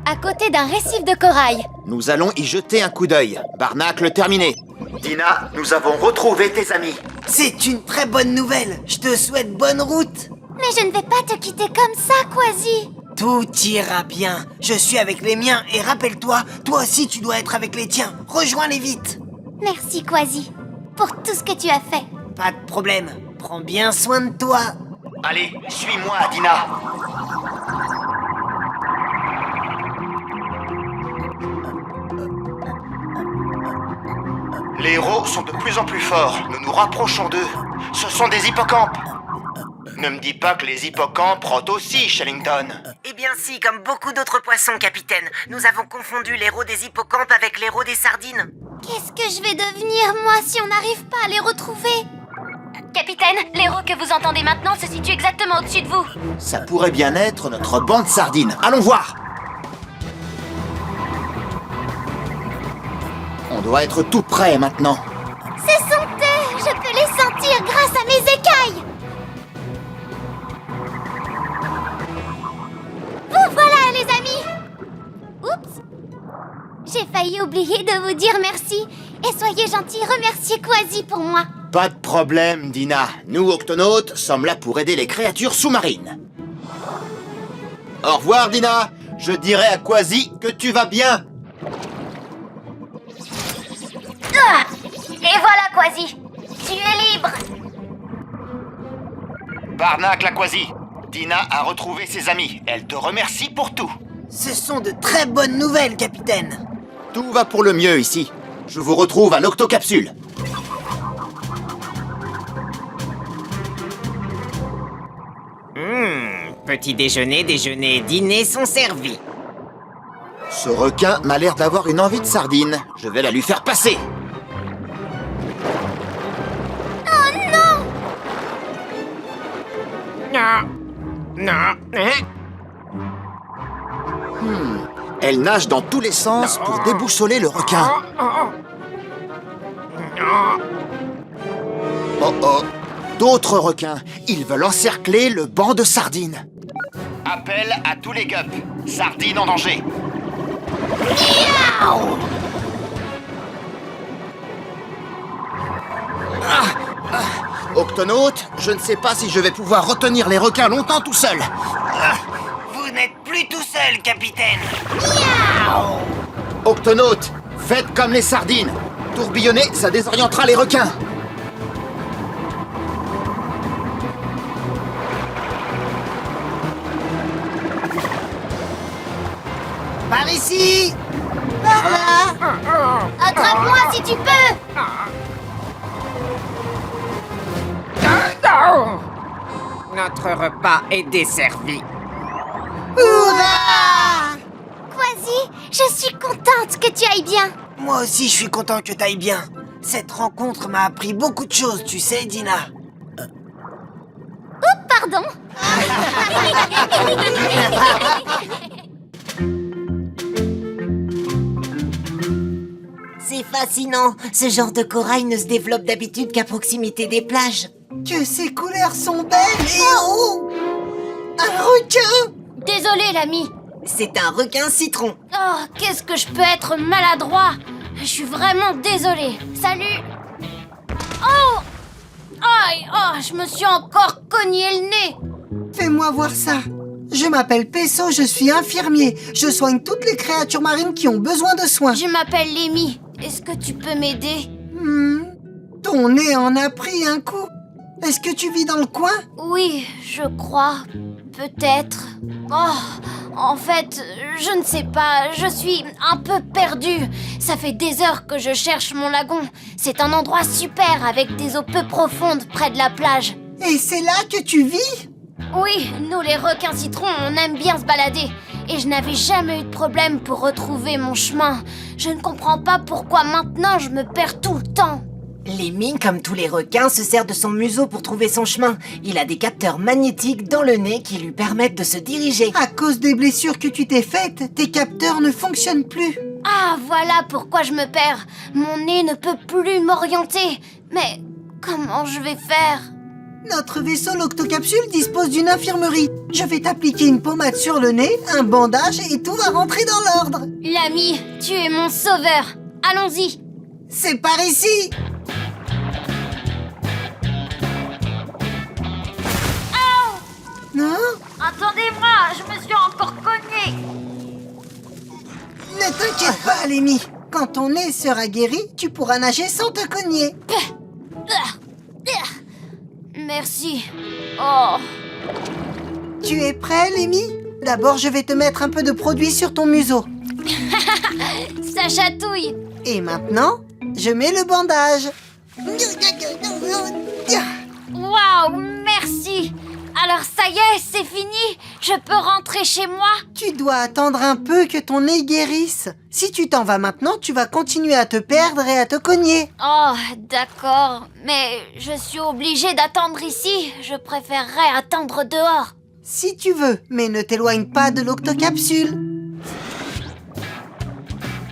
Speaker 3: à côté d'un récif de corail.
Speaker 1: Nous allons y jeter un coup d'œil. Barnacle terminé. Dina, nous avons retrouvé tes amis.
Speaker 2: C'est une très bonne nouvelle. Je te souhaite bonne route.
Speaker 3: Mais je ne vais pas te quitter comme ça, Quasi.
Speaker 2: Tout ira bien. Je suis avec les miens et rappelle-toi, toi aussi tu dois être avec les tiens. Rejoins-les vite.
Speaker 3: Merci, Quasi, pour tout ce que tu as fait.
Speaker 2: Pas de problème. Prends bien soin de toi.
Speaker 8: Allez, suis-moi, Dina. Les héros sont de plus en plus forts. Nous nous rapprochons d'eux. Ce sont des hippocampes. Ne me dis pas que les hippocampes rôtent aussi, Shellington.
Speaker 4: Eh bien si, comme beaucoup d'autres poissons, capitaine, nous avons confondu les rots des hippocampes avec les rots des sardines.
Speaker 3: Qu'est-ce que je vais devenir, moi, si on n'arrive pas à les retrouver? Capitaine, les rots que vous entendez maintenant se situent exactement au-dessus de vous.
Speaker 1: Ça pourrait bien être notre banc de sardines. Allons voir. On doit être tout prêt maintenant.
Speaker 3: Ce sont eux! Je peux les sentir grâce à mes écailles! Vous voilà, les amis! Oups! J'ai failli oublier de vous dire merci. Et soyez gentils, remerciez Quasi pour moi.
Speaker 1: Pas de problème, Dina. Nous, Octonautes, sommes là pour aider les créatures sous-marines. Au revoir, Dina. Je dirai à Quasi que tu vas bien.
Speaker 3: Ah! Et voilà, Quasi! Tu es libre!
Speaker 8: Barnacle à Quasi. Dina a retrouvé ses amis. Elle te remercie pour tout.
Speaker 2: Ce sont de très bonnes nouvelles, capitaine.
Speaker 1: Tout va pour le mieux ici. Je vous retrouve à l'Octocapsule.
Speaker 4: Petit déjeuner, dîner sont servis.
Speaker 1: Ce requin m'a l'air d'avoir une envie de sardine. Je vais la lui faire passer. Elle nage dans tous les sens pour déboussoler le requin. Oh oh, d'autres requins. Ils veulent encercler le banc de sardines.
Speaker 8: Appel à tous les gups. Sardines en danger.
Speaker 1: Octonaute, je ne sais pas si je vais pouvoir retenir les requins longtemps tout seul.
Speaker 2: Vous n'êtes plus tout seul, capitaine.
Speaker 1: Octonaute, faites comme les sardines. Tourbillonner, ça désorientera les requins.
Speaker 2: Par ici. Par là.
Speaker 3: Attrape-moi si tu peux!
Speaker 4: Notre repas est desservi.
Speaker 2: Hurrah!
Speaker 3: Quasi, je suis contente que tu ailles bien.
Speaker 2: Moi aussi, je suis content que t'ailles bien. Cette rencontre m'a appris beaucoup de choses, tu sais, Dina.
Speaker 3: Oupa! Pardon.
Speaker 4: C'est fascinant. Ce genre de corail ne se développe d'habitude qu'à proximité des plages.
Speaker 2: Que ces couleurs sont belles et oh, un requin!
Speaker 3: Désolé, l'ami.
Speaker 4: C'est un requin citron.
Speaker 3: Oh, qu'est-ce que je peux être maladroit. Je suis vraiment désolée. Salut. Oh. Aïe, oh, je me suis encore cogné le nez.
Speaker 2: Fais-moi voir ça. Je m'appelle Peso, je suis infirmier. Je soigne toutes les créatures marines qui ont besoin de soins.
Speaker 3: Je m'appelle Lémi. Est-ce que tu peux m'aider?
Speaker 2: Ton nez en a pris un coup. Est-ce que tu vis dans le coin?
Speaker 3: Oui, je crois. Peut-être. Oh, en fait, je ne sais pas. Je suis un peu perdue. Ça fait des heures que je cherche mon lagon. C'est un endroit super avec des eaux peu profondes près de la plage.
Speaker 2: Et c'est là que tu vis?
Speaker 3: Oui, nous les requins citrons, on aime bien se balader. Et je n'avais jamais eu de problème pour retrouver mon chemin. Je ne comprends pas pourquoi maintenant je me perds tout le temps.
Speaker 4: Lémi, comme tous les requins, se sert de son museau pour trouver son chemin. Il a des capteurs magnétiques dans le nez qui lui permettent de se diriger.
Speaker 2: À cause des blessures que tu t'es faites, tes capteurs ne fonctionnent plus.
Speaker 3: Ah, voilà pourquoi je me perds. Mon nez ne peut plus m'orienter. Mais comment je vais faire?
Speaker 2: Notre vaisseau, l'Octocapsule, dispose d'une infirmerie. Je vais t'appliquer une pommade sur le nez, un bandage et tout va rentrer dans l'ordre.
Speaker 3: L'ami, tu es mon sauveur. Allons-y.
Speaker 2: C'est par ici. Non?
Speaker 3: Attendez-moi, je me suis encore cognée.
Speaker 2: Ne t'inquiète pas, Lémi. Quand ton nez sera guéri, tu pourras nager sans te cogner.
Speaker 3: Merci. Oh.
Speaker 2: Tu es prêt, Lémi? D'abord, je vais te mettre un peu de produit sur ton museau.
Speaker 3: Ça chatouille.
Speaker 2: Et maintenant, je mets le bandage.
Speaker 3: Waouh, merci. Alors ça y est, c'est fini. Je peux rentrer chez moi.
Speaker 2: Tu dois attendre un peu que ton nez guérisse. Si tu t'en vas maintenant, tu vas continuer à te perdre et à te cogner.
Speaker 3: Oh, d'accord. Mais je suis obligée d'attendre ici. Je préférerais attendre dehors.
Speaker 2: Si tu veux, mais ne t'éloigne pas de l'Octocapsule.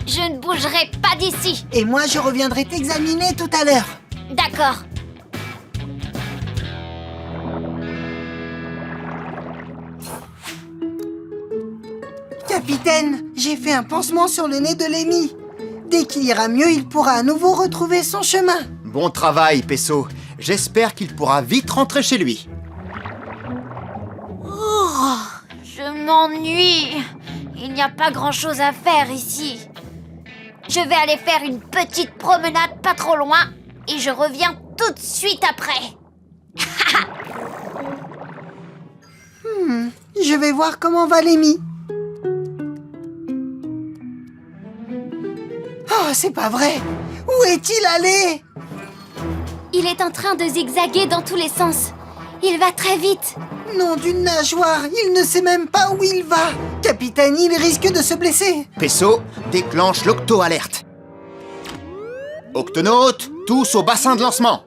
Speaker 3: Je ne bougerai pas d'ici.
Speaker 2: Et moi, je reviendrai t'examiner tout à l'heure.
Speaker 3: D'accord.
Speaker 2: Capitaine, j'ai fait un pansement sur le nez de Lémi. Dès qu'il ira mieux, il pourra à nouveau retrouver son chemin.
Speaker 1: Bon travail, Peso. J'espère qu'il pourra vite rentrer chez lui.
Speaker 3: Oh, je m'ennuie. Il n'y a pas grand-chose à faire ici. Je vais aller faire une petite promenade pas trop loin et je reviens tout de suite après.
Speaker 2: Je vais voir comment va Lémi. Oh, c'est pas vrai! Où est-il allé?
Speaker 3: Il est en train de zigzaguer dans tous les sens. Il va très vite.
Speaker 2: Nom d'une nageoire, il ne sait même pas où il va. Capitaine, il risque de se blesser.
Speaker 1: Peso, déclenche l'Octo-Alerte. Octonautes, tous au bassin de lancement.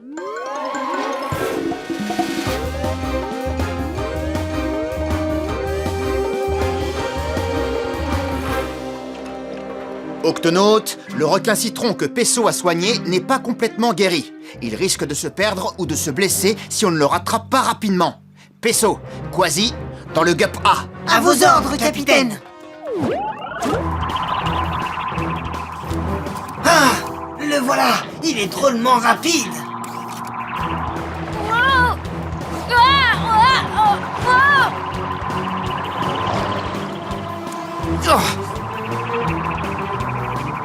Speaker 1: Octonautes, le requin citron que Peso a soigné n'est pas complètement guéri. Il risque de se perdre ou de se blesser si on ne le rattrape pas rapidement. Peso, Quasi, dans le GUP A.
Speaker 2: À vos ordres, capitaine. Ah, le voilà. Il est drôlement rapide.
Speaker 3: Wow. Ah, ah, oh, oh.
Speaker 2: Oh.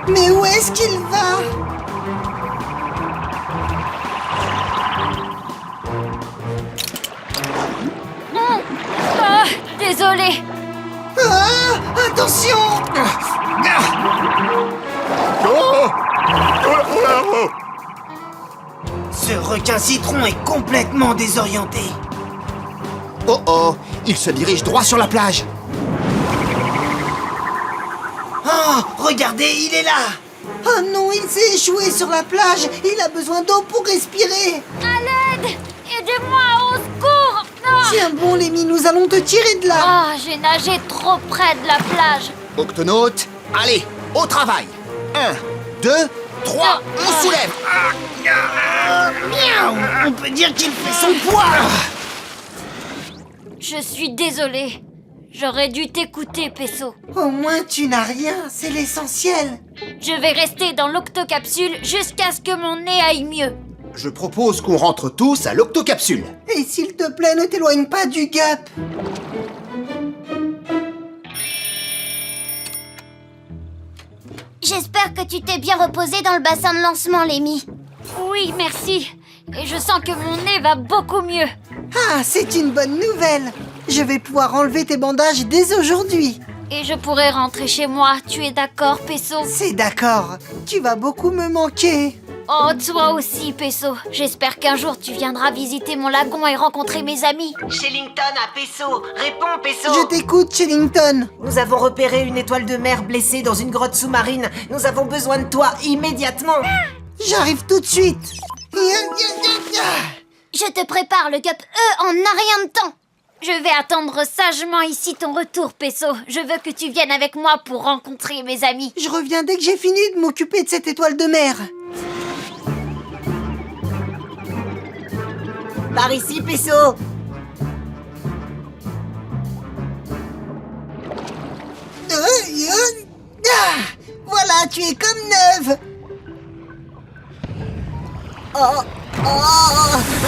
Speaker 2: Mais où est-ce qu'il va?
Speaker 3: Ah, désolé.
Speaker 2: Ah, attention! Ce requin citron est complètement désorienté.
Speaker 1: Oh oh, il se dirige droit sur la plage.
Speaker 2: Oh, regardez, il est là! Oh non, il s'est échoué sur la plage. Il a besoin d'eau pour respirer.
Speaker 3: À l'aide. Aidez-moi, au secours. Ah.
Speaker 2: Tiens bon, Lémi, nous allons te tirer de là.
Speaker 3: Ah, j'ai nagé trop près de la plage.
Speaker 1: Octonautes, allez, au travail. 1, 2, 3, on soulève.
Speaker 2: On peut dire qu'il fait son poids.
Speaker 3: Je suis désolée. J'aurais dû t'écouter, Peso.
Speaker 2: Au moins, tu n'as rien, c'est l'essentiel.
Speaker 3: Je vais rester dans l'octocapsule jusqu'à ce que mon nez aille mieux.
Speaker 1: Je propose qu'on rentre tous à l'octocapsule.
Speaker 2: Et s'il te plaît, ne t'éloigne pas du Gup.
Speaker 3: J'espère que tu t'es bien reposé dans le bassin de lancement, Lémi. Oui, merci. Et je sens que mon nez va beaucoup mieux.
Speaker 2: Ah, c'est une bonne nouvelle. Je vais pouvoir enlever tes bandages dès aujourd'hui.
Speaker 3: Et je pourrai rentrer chez moi. Tu es d'accord, Peso?
Speaker 2: C'est d'accord. Tu vas beaucoup me manquer.
Speaker 3: Oh, toi aussi, Peso. J'espère qu'un jour tu viendras visiter mon lagon et rencontrer mes amis.
Speaker 4: Shellington à Peso. Réponds, Peso.
Speaker 2: Je t'écoute, Shellington.
Speaker 4: Nous avons repéré une étoile de mer blessée dans une grotte sous-marine. Nous avons besoin de toi immédiatement.
Speaker 2: J'arrive tout de suite.
Speaker 3: Je te prépare, le Gup en un rien de temps. Je vais attendre sagement ici ton retour, Peso. Je veux que tu viennes avec moi pour rencontrer mes amis.
Speaker 2: Je reviens dès que j'ai fini de m'occuper de cette étoile de mer.
Speaker 4: Par ici, Peso.
Speaker 2: Voilà, tu es comme neuve.
Speaker 4: Oh,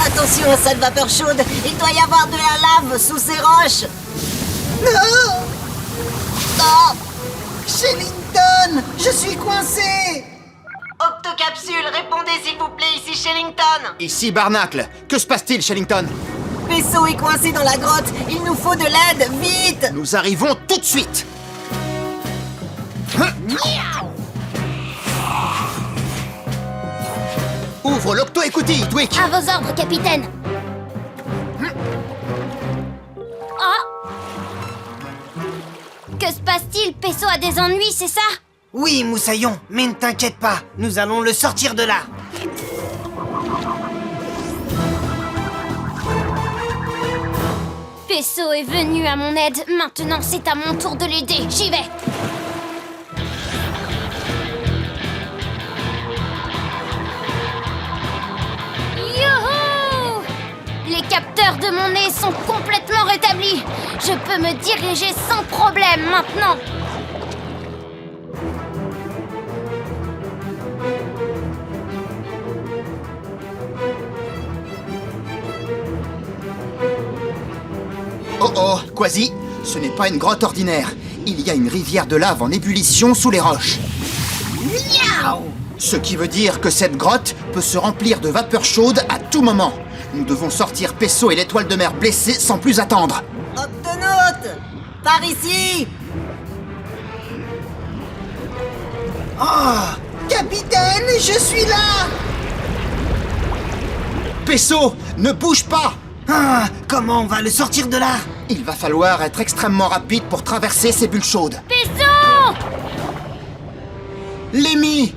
Speaker 4: attention, cette vapeur chaude. Il doit y avoir de la lave sous ces roches.
Speaker 2: Non. Oh, Shellington, je suis coincé.
Speaker 4: Octocapsule, répondez s'il vous plaît, ici Shellington.
Speaker 1: Ici Barnacle. Que se passe-t-il, Shellington?
Speaker 4: Peso est coincé dans la grotte. Il nous faut de l'aide, vite.
Speaker 1: Nous arrivons tout de suite. Ouvre l'octo-écoutille, Dwick.
Speaker 3: À vos ordres, capitaine. Ah! Que se passe-t-il? Peso a des ennuis, c'est ça?
Speaker 2: Oui, Moussaillon, mais ne t'inquiète pas, nous allons le sortir de là.
Speaker 3: Peso est venu à mon aide. Maintenant, c'est à mon tour de l'aider. J'y vais. Youhou! Les capteurs de mon nez sont complètement rétablis. Je peux me diriger sans problème maintenant.
Speaker 1: Oh oh, Quasi, ce n'est pas une grotte ordinaire. Il y a une rivière de lave en ébullition sous les roches. Miaou! Ce qui veut dire que cette grotte peut se remplir de vapeur chaude à tout moment. Nous devons sortir Peso et l'étoile de mer blessée sans plus attendre.
Speaker 4: Octonaute, par ici.
Speaker 2: Oh, capitaine, je suis là.
Speaker 1: Peso, ne bouge pas!
Speaker 2: Ah, comment on va le sortir de là?
Speaker 1: Il va falloir être extrêmement rapide pour traverser ces bulles chaudes.
Speaker 3: Peso!
Speaker 1: Lémi!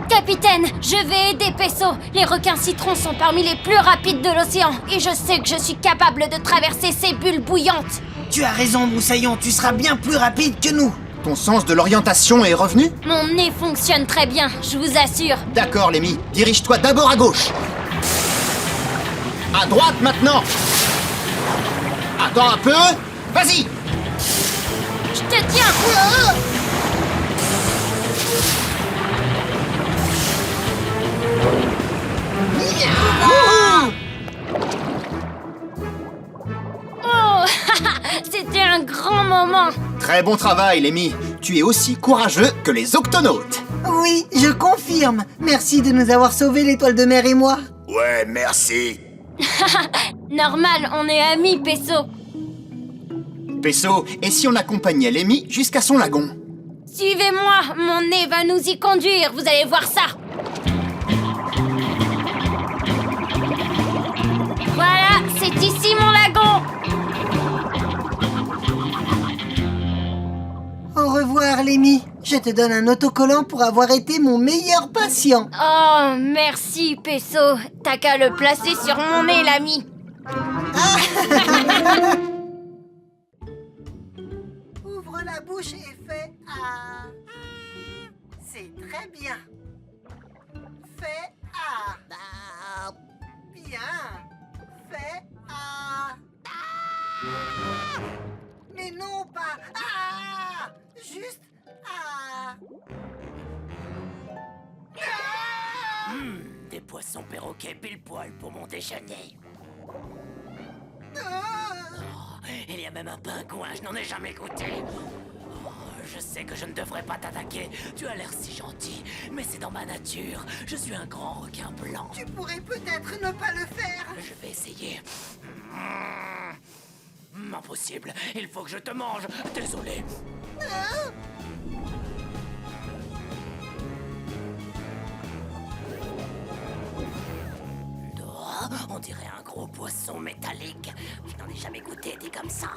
Speaker 3: Capitaine, je vais aider Peso. Les requins citrons sont parmi les plus rapides de l'océan. Et je sais que je suis capable de traverser ces bulles bouillantes.
Speaker 2: Tu as raison, Moussaillon, tu seras bien plus rapide que nous.
Speaker 1: Ton sens de l'orientation est revenu?
Speaker 3: Mon nez fonctionne très bien, je vous assure.
Speaker 1: D'accord, Lémi. Dirige-toi d'abord à gauche. À droite maintenant. Attends un peu. Vas-y.
Speaker 3: Je te tiens. Oh, c'était un grand moment.
Speaker 1: Très bon travail, Lémi. Tu es aussi courageux que les octonautes.
Speaker 2: Oui, je confirme. Merci de nous avoir sauvés, l'étoile de mer et moi.
Speaker 8: Ouais, merci.
Speaker 3: Normal, on est amis, Peso.
Speaker 1: Peso, et si on accompagnait Lémi jusqu'à son lagon?
Speaker 3: Suivez-moi, mon nez va nous y conduire, vous allez voir ça. Voilà, c'est ici mon lagon.
Speaker 2: Au revoir, Lémi. Je te donne un autocollant pour avoir été mon meilleur patient.
Speaker 3: Oh, merci, Peso. T'as qu'à le placer sur mon nez, l'ami.
Speaker 2: Ouvre la bouche et fais ah. C'est très bien. Fais ah. Bien. Fais ah. Mais non, pas ah. Juste ah.
Speaker 9: Des poissons perroquets pile poil pour mon déjeuner. Il y a même un pingouin, je n'en ai jamais goûté. Oh, je sais que je ne devrais pas t'attaquer, tu as l'air si gentil, mais c'est dans ma nature. Je suis un grand requin blanc.
Speaker 2: Tu pourrais peut-être ne pas le faire.
Speaker 9: Je vais essayer. Impossible, il faut que je te mange. Désolé. On dirait un gros poisson métallique. Je n'en ai jamais goûté dit comme ça.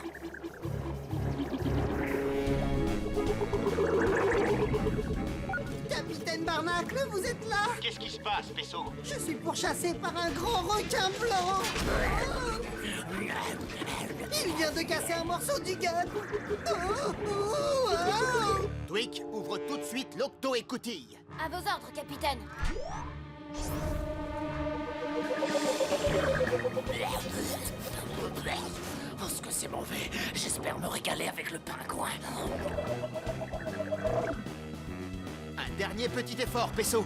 Speaker 2: Capitaine Barnacle, vous êtes là?
Speaker 8: Qu'est-ce qui se passe, Pesso?
Speaker 2: Je suis pourchassé par un grand requin blanc. Il vient de casser un morceau du gueule.
Speaker 1: Tweak, ouvre tout de suite l'octo-écoutille.
Speaker 3: À vos ordres, capitaine.
Speaker 9: Oh, ce que c'est mauvais. J'espère me régaler avec le pingouin.
Speaker 1: Un dernier petit effort, Pesso.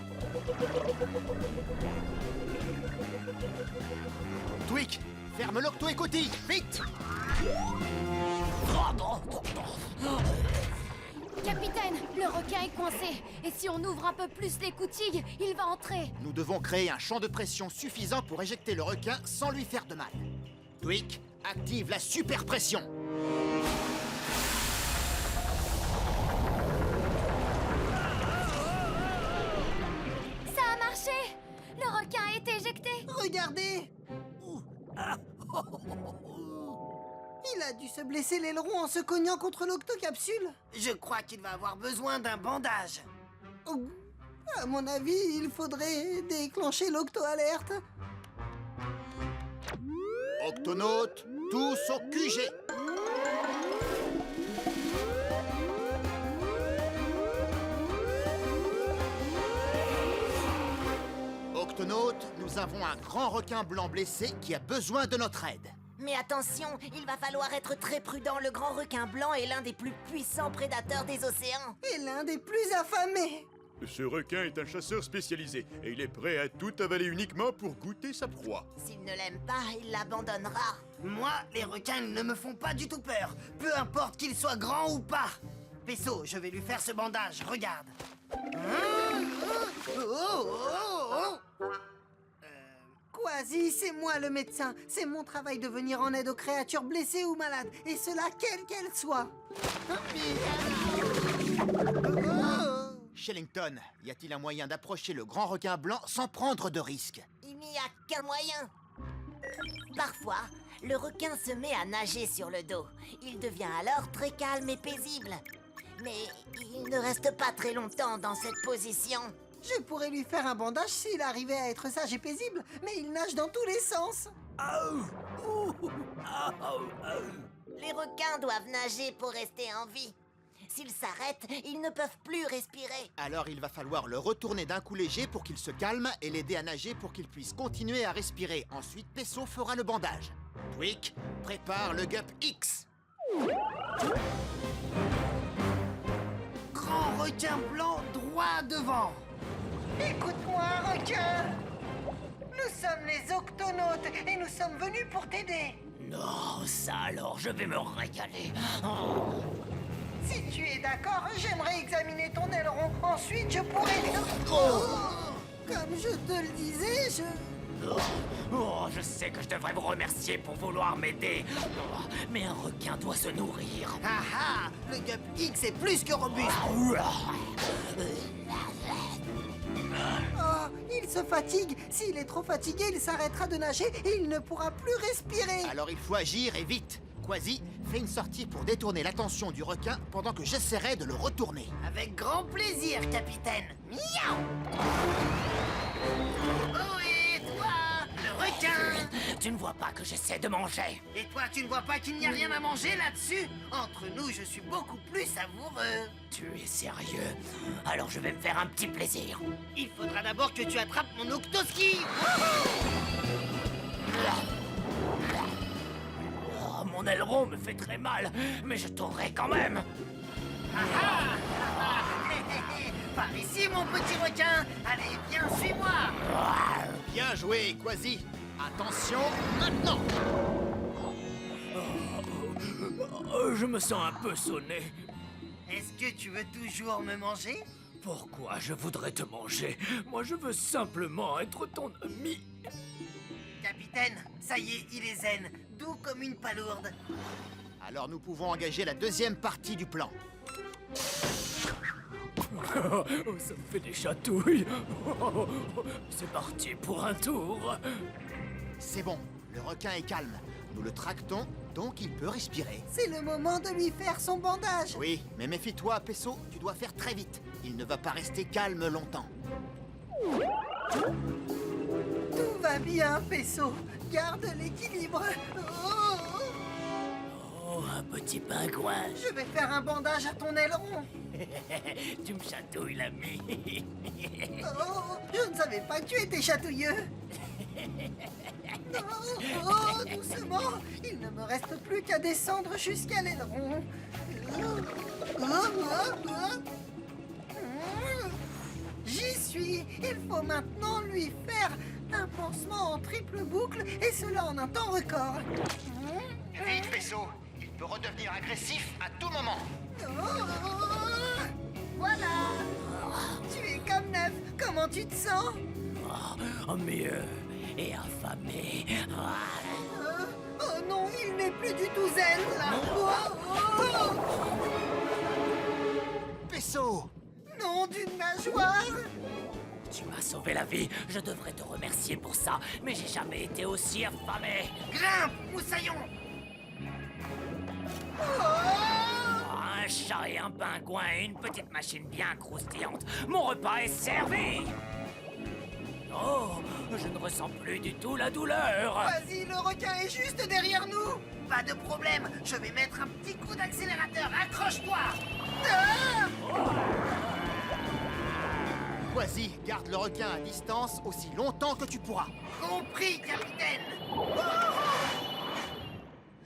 Speaker 1: Tweak, ferme l'octo-écoutille, vite!
Speaker 3: Capitaine, le requin est coincé. Et si on ouvre un peu plus l'écoutille, il va entrer.
Speaker 1: Nous devons créer un champ de pression suffisant pour éjecter le requin sans lui faire de mal. Tweak, active la super pression.
Speaker 3: Ça a marché. Le requin a été éjecté.
Speaker 2: Regardez. Il a dû se blesser l'aileron en se cognant contre l'octocapsule.
Speaker 10: Je crois qu'il va avoir besoin d'un bandage.
Speaker 2: À mon avis, il faudrait déclencher l'octo-alerte.
Speaker 1: Octonautes, tous au QG. Octonautes, nous avons un grand requin blanc blessé qui a besoin de notre aide.
Speaker 4: Mais attention, il va falloir être très prudent. Le grand requin blanc est l'un des plus puissants prédateurs des océans.
Speaker 2: Et l'un des plus affamés.
Speaker 5: Ce requin est un chasseur spécialisé et il est prêt à tout avaler uniquement pour goûter sa proie.
Speaker 4: S'il ne l'aime pas, il l'abandonnera.
Speaker 10: Moi, les requins ne me font pas du tout peur. Peu importe qu'ils soient grands ou pas. Pesso, je vais lui faire ce bandage, regarde.
Speaker 2: Quasi, c'est moi le médecin. C'est mon travail de venir en aide aux créatures blessées ou malades, et cela quelle qu'elles soient.
Speaker 1: Shellington, y a-t-il un moyen d'approcher le grand requin blanc sans prendre de risques?
Speaker 4: Il n'y a qu'un moyen. Parfois, le requin se met à nager sur le dos. Il devient alors très calme et paisible. Mais il ne reste pas très longtemps dans cette position.
Speaker 2: Je pourrais lui faire un bandage s'il arrivait à être sage et paisible, mais il nage dans tous les sens.
Speaker 4: Les requins doivent nager pour rester en vie. S'ils s'arrêtent, ils ne peuvent plus respirer.
Speaker 1: Alors il va falloir le retourner d'un coup léger pour qu'il se calme et l'aider à nager pour qu'il puisse continuer à respirer. Ensuite, Pesso fera le bandage. Tweak, prépare le Gup X.
Speaker 10: Grand requin blanc droit devant.
Speaker 2: Écoute-moi, requin. Nous sommes les Octonautes et nous sommes venus pour t'aider.
Speaker 9: Non, ça alors, je vais me régaler. Oh.
Speaker 2: Si tu es d'accord, j'aimerais examiner ton aileron. Ensuite, je pourrais... Comme je te le disais,
Speaker 9: Oh, je sais que je devrais vous remercier pour vouloir m'aider. Oh, mais un requin doit se nourrir.
Speaker 10: Ah ah, le Gup X est plus que robuste.
Speaker 2: Oh, il se fatigue. S'il est trop fatigué, il s'arrêtera de nager et il ne pourra plus respirer.
Speaker 1: Alors il faut agir et vite. Quasi, fais une sortie pour détourner l'attention du requin pendant que j'essaierai de le retourner.
Speaker 10: Avec grand plaisir, capitaine. Miaou. Oh, et toi, le requin requin!
Speaker 9: Tu ne vois pas que j'essaie de manger?
Speaker 10: Et toi, tu ne vois pas qu'il n'y a rien à manger là-dessus? Entre nous, je suis beaucoup plus savoureux.
Speaker 9: Tu es sérieux? Alors je vais me faire un petit plaisir.
Speaker 10: Il faudra d'abord que tu attrapes mon octoski.
Speaker 9: Oh, mon aileron me fait très mal, mais je tournerai quand même.
Speaker 10: Par ici, mon petit requin. Allez, viens, suis-moi.
Speaker 1: Bien joué, Quasi. Attention, maintenant.
Speaker 9: Je me sens un peu sonné.
Speaker 10: Est-ce que tu veux toujours me manger?
Speaker 9: Pourquoi je voudrais te manger? Moi, je veux simplement être ton ami.
Speaker 10: Capitaine, ça y est, il est zen, doux comme une palourde.
Speaker 1: Alors nous pouvons engager la deuxième partie du plan.
Speaker 9: Oh, ça me fait des chatouilles. C'est parti pour un tour.
Speaker 1: C'est bon, le requin est calme. Nous le tractons, donc il peut respirer.
Speaker 2: C'est le moment de lui faire son bandage.
Speaker 1: Oui, mais méfie-toi, Pesso, tu dois faire très vite. Il ne va pas rester calme longtemps.
Speaker 2: Tout va bien, Pesso. Garde l'équilibre. Oh,
Speaker 9: Oh, un petit pingouin.
Speaker 2: je vais faire un bandage à ton aileron.
Speaker 9: Tu me chatouilles, l'ami.
Speaker 2: Oh, je ne savais pas que tu étais chatouilleux. Oh, doucement. Il ne me reste plus qu'à descendre jusqu'à l'aileron. J'y suis. Il faut maintenant lui faire un pansement en triple boucle et cela en un temps record.
Speaker 8: Vite, Pesso. Il peut redevenir agressif à tout moment.
Speaker 2: Voilà. Tu es comme neuf. Comment tu te sens?
Speaker 9: Oh, mieux. Et affamé.
Speaker 2: Oh non, il n'est plus du tout zen là. Oh.
Speaker 1: Pesso!
Speaker 2: Non, d'une nageoire.
Speaker 9: Tu m'as sauvé la vie. Je devrais te remercier pour ça. Mais j'ai jamais été aussi affamé.
Speaker 10: Grimpe, moussaillon.
Speaker 9: Un chat et un pingouin et une petite machine bien croustillante. Mon repas est servi. Oh, je ne ressens plus du tout la douleur.
Speaker 2: Vas-y, le requin est juste derrière nous.
Speaker 10: Pas de problème, je vais mettre un petit coup d'accélérateur. Accroche-toi.
Speaker 1: Quasi, garde le requin à distance aussi longtemps que tu pourras.
Speaker 10: Compris, capitaine.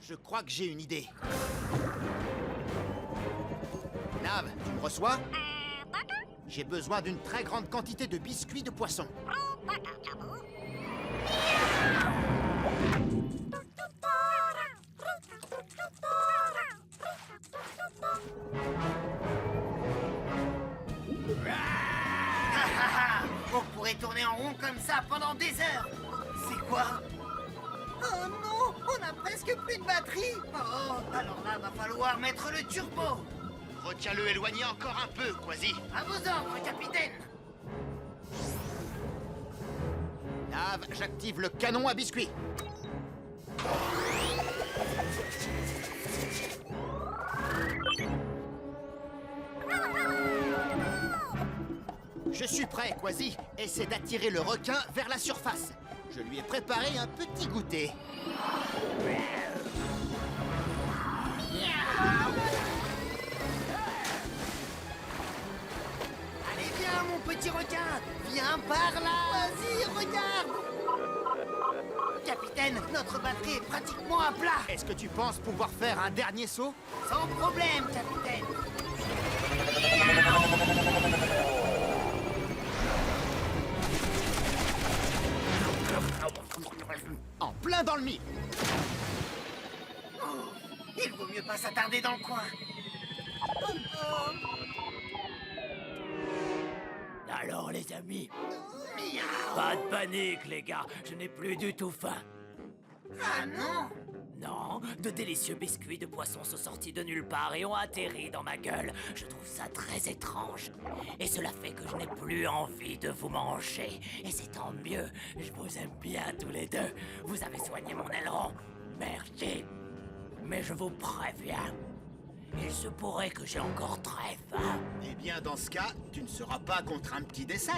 Speaker 1: Je crois que j'ai une idée. Nav, tu me reçois? J'ai besoin d'une très grande quantité de biscuits de poisson.
Speaker 10: On pourrait tourner en rond comme ça pendant des heures. C'est quoi?
Speaker 2: Oh non, on a presque plus de batterie.
Speaker 10: Oh, alors là, va falloir mettre le turbo.
Speaker 8: Retiens-le éloigné encore un peu, Quasi.
Speaker 10: À vos ordres, capitaine.
Speaker 1: Nav, j'active le canon à biscuits. Je suis prêt, Quasi. Essaie d'attirer le requin vers la surface. Je lui ai préparé un petit goûter.
Speaker 10: Allez, viens, mon petit requin. Viens par là. Vas-y, regarde. Capitaine, notre batterie est pratiquement à plat.
Speaker 1: Est-ce que tu penses pouvoir faire un dernier saut?
Speaker 10: Sans problème, capitaine.
Speaker 1: En plein dans le mille.
Speaker 10: Il vaut mieux pas s'attarder dans le coin.
Speaker 9: Alors, les amis, pas de panique, les gars. Je n'ai plus du tout faim.
Speaker 10: Ah non.
Speaker 9: Non, de délicieux biscuits de poisson sont sortis de nulle part et ont atterri dans ma gueule. Je trouve ça très étrange. Et cela fait que je n'ai plus envie de vous manger. Et c'est tant mieux. Je vous aime bien tous les deux. Vous avez soigné mon aileron. Merci. Mais je vous préviens, il se pourrait que j'ai encore très faim.
Speaker 1: Eh bien, dans ce cas, tu ne seras pas contre un petit dessert.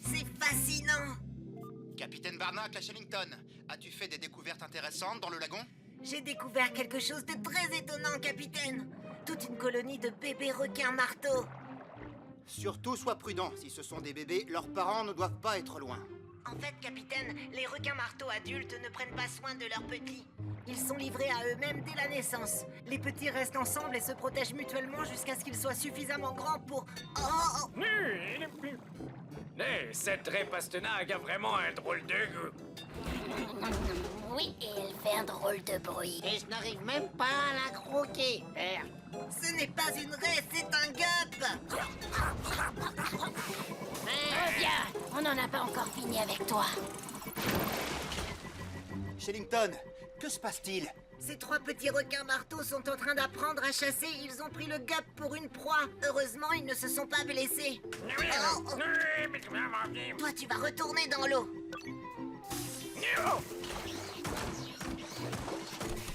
Speaker 10: C'est fascinant.
Speaker 6: Capitaine Varnac à Shellington, as-tu fait des découvertes intéressantes dans le lagon?
Speaker 4: J'ai découvert quelque chose de très étonnant, capitaine. Toute une colonie de bébés requins marteaux.
Speaker 6: Surtout sois prudent, si ce sont des bébés, leurs parents ne doivent pas être loin.
Speaker 4: En fait, capitaine, les requins marteaux adultes ne prennent pas soin de leurs petits. Ils sont livrés à eux-mêmes dès la naissance. Les petits restent ensemble et se protègent mutuellement jusqu'à ce qu'ils soient suffisamment grands pour... Oh, oh.
Speaker 9: Cette Ray Pastenag a vraiment un drôle de goût.
Speaker 3: Oui, et elle fait un drôle de bruit.
Speaker 10: Et je n'arrive même pas à la croquer. Merde.
Speaker 4: Ce n'est pas une raie, c'est un gup.
Speaker 3: Reviens, on n'en a pas encore fini avec toi.
Speaker 6: Shellington, que se passe-t-il?
Speaker 4: Ces 3 petits requins marteaux sont en train d'apprendre à chasser. Ils ont pris le gup pour une proie. Heureusement, ils ne se sont pas blessés. Oh, oh. Toi, tu vas retourner dans l'eau.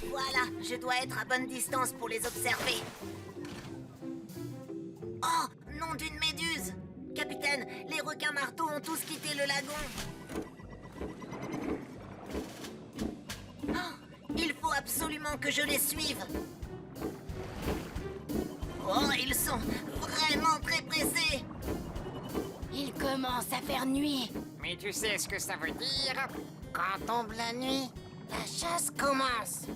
Speaker 4: Voilà, je dois être à bonne distance pour les observer. Oh, nom d'une méduse! Capitaine, les requins marteaux ont tous quitté le lagon. Oh, il faut absolument que je les suive. Oh, ils sont vraiment très pressés.
Speaker 3: Il commence à faire nuit.
Speaker 10: Mais tu sais ce que ça veut dire? Quand tombe la nuit, la chasse commence.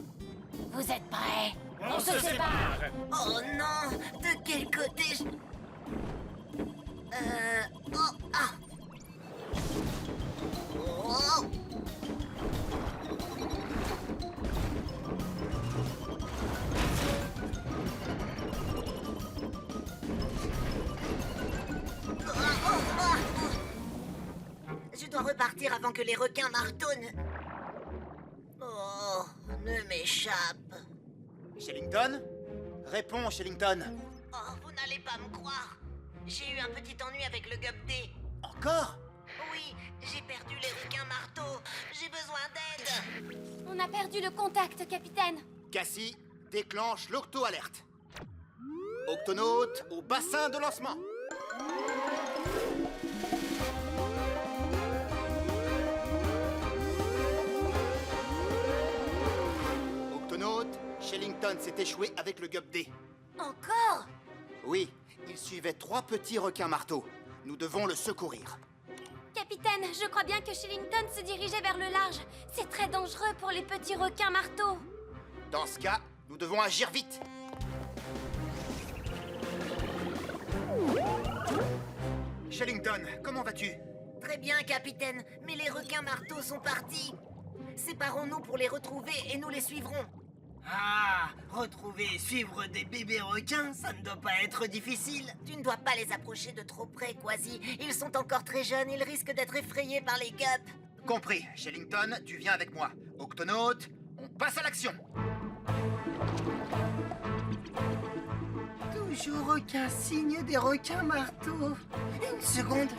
Speaker 3: Vous êtes prêts? On se sépare.
Speaker 4: Oh non, de quel côté je... Oh, ah. Oh. Je dois repartir avant que les requins martonnent. Oh, ne m'échappe.
Speaker 6: Shellington? Réponds, Shellington.
Speaker 4: Oh, vous n'allez pas me croire. J'ai eu un petit ennui avec le gup D.
Speaker 6: Encore?
Speaker 4: Oui, j'ai perdu les requins marteaux. J'ai besoin d'aide.
Speaker 3: On a perdu le contact, capitaine.
Speaker 6: Cassie, déclenche l'octo-alerte. Octonaute au bassin de lancement. Octonaute, Shellington s'est échoué avec le gup D.
Speaker 3: Encore?
Speaker 6: Oui, il suivait 3 petits requins marteaux. Nous devons le secourir.
Speaker 3: Capitaine, je crois bien que Shellington se dirigeait vers le large. C'est très dangereux pour les petits requins marteaux.
Speaker 6: Dans ce cas, nous devons agir vite. Shellington, comment vas-tu?
Speaker 4: Très bien, capitaine, mais les requins marteaux sont partis. Séparons-nous pour les retrouver et nous les suivrons.
Speaker 10: Ah, retrouver et suivre des bébés requins, ça ne doit pas être difficile.
Speaker 4: Tu ne dois pas les approcher de trop près, Quasi. Ils sont encore très jeunes, ils risquent d'être effrayés par les gups.
Speaker 6: Compris, Shellington, tu viens avec moi. Octonaute, on passe à l'action.
Speaker 2: Toujours aucun signe des requins marteaux. Une seconde.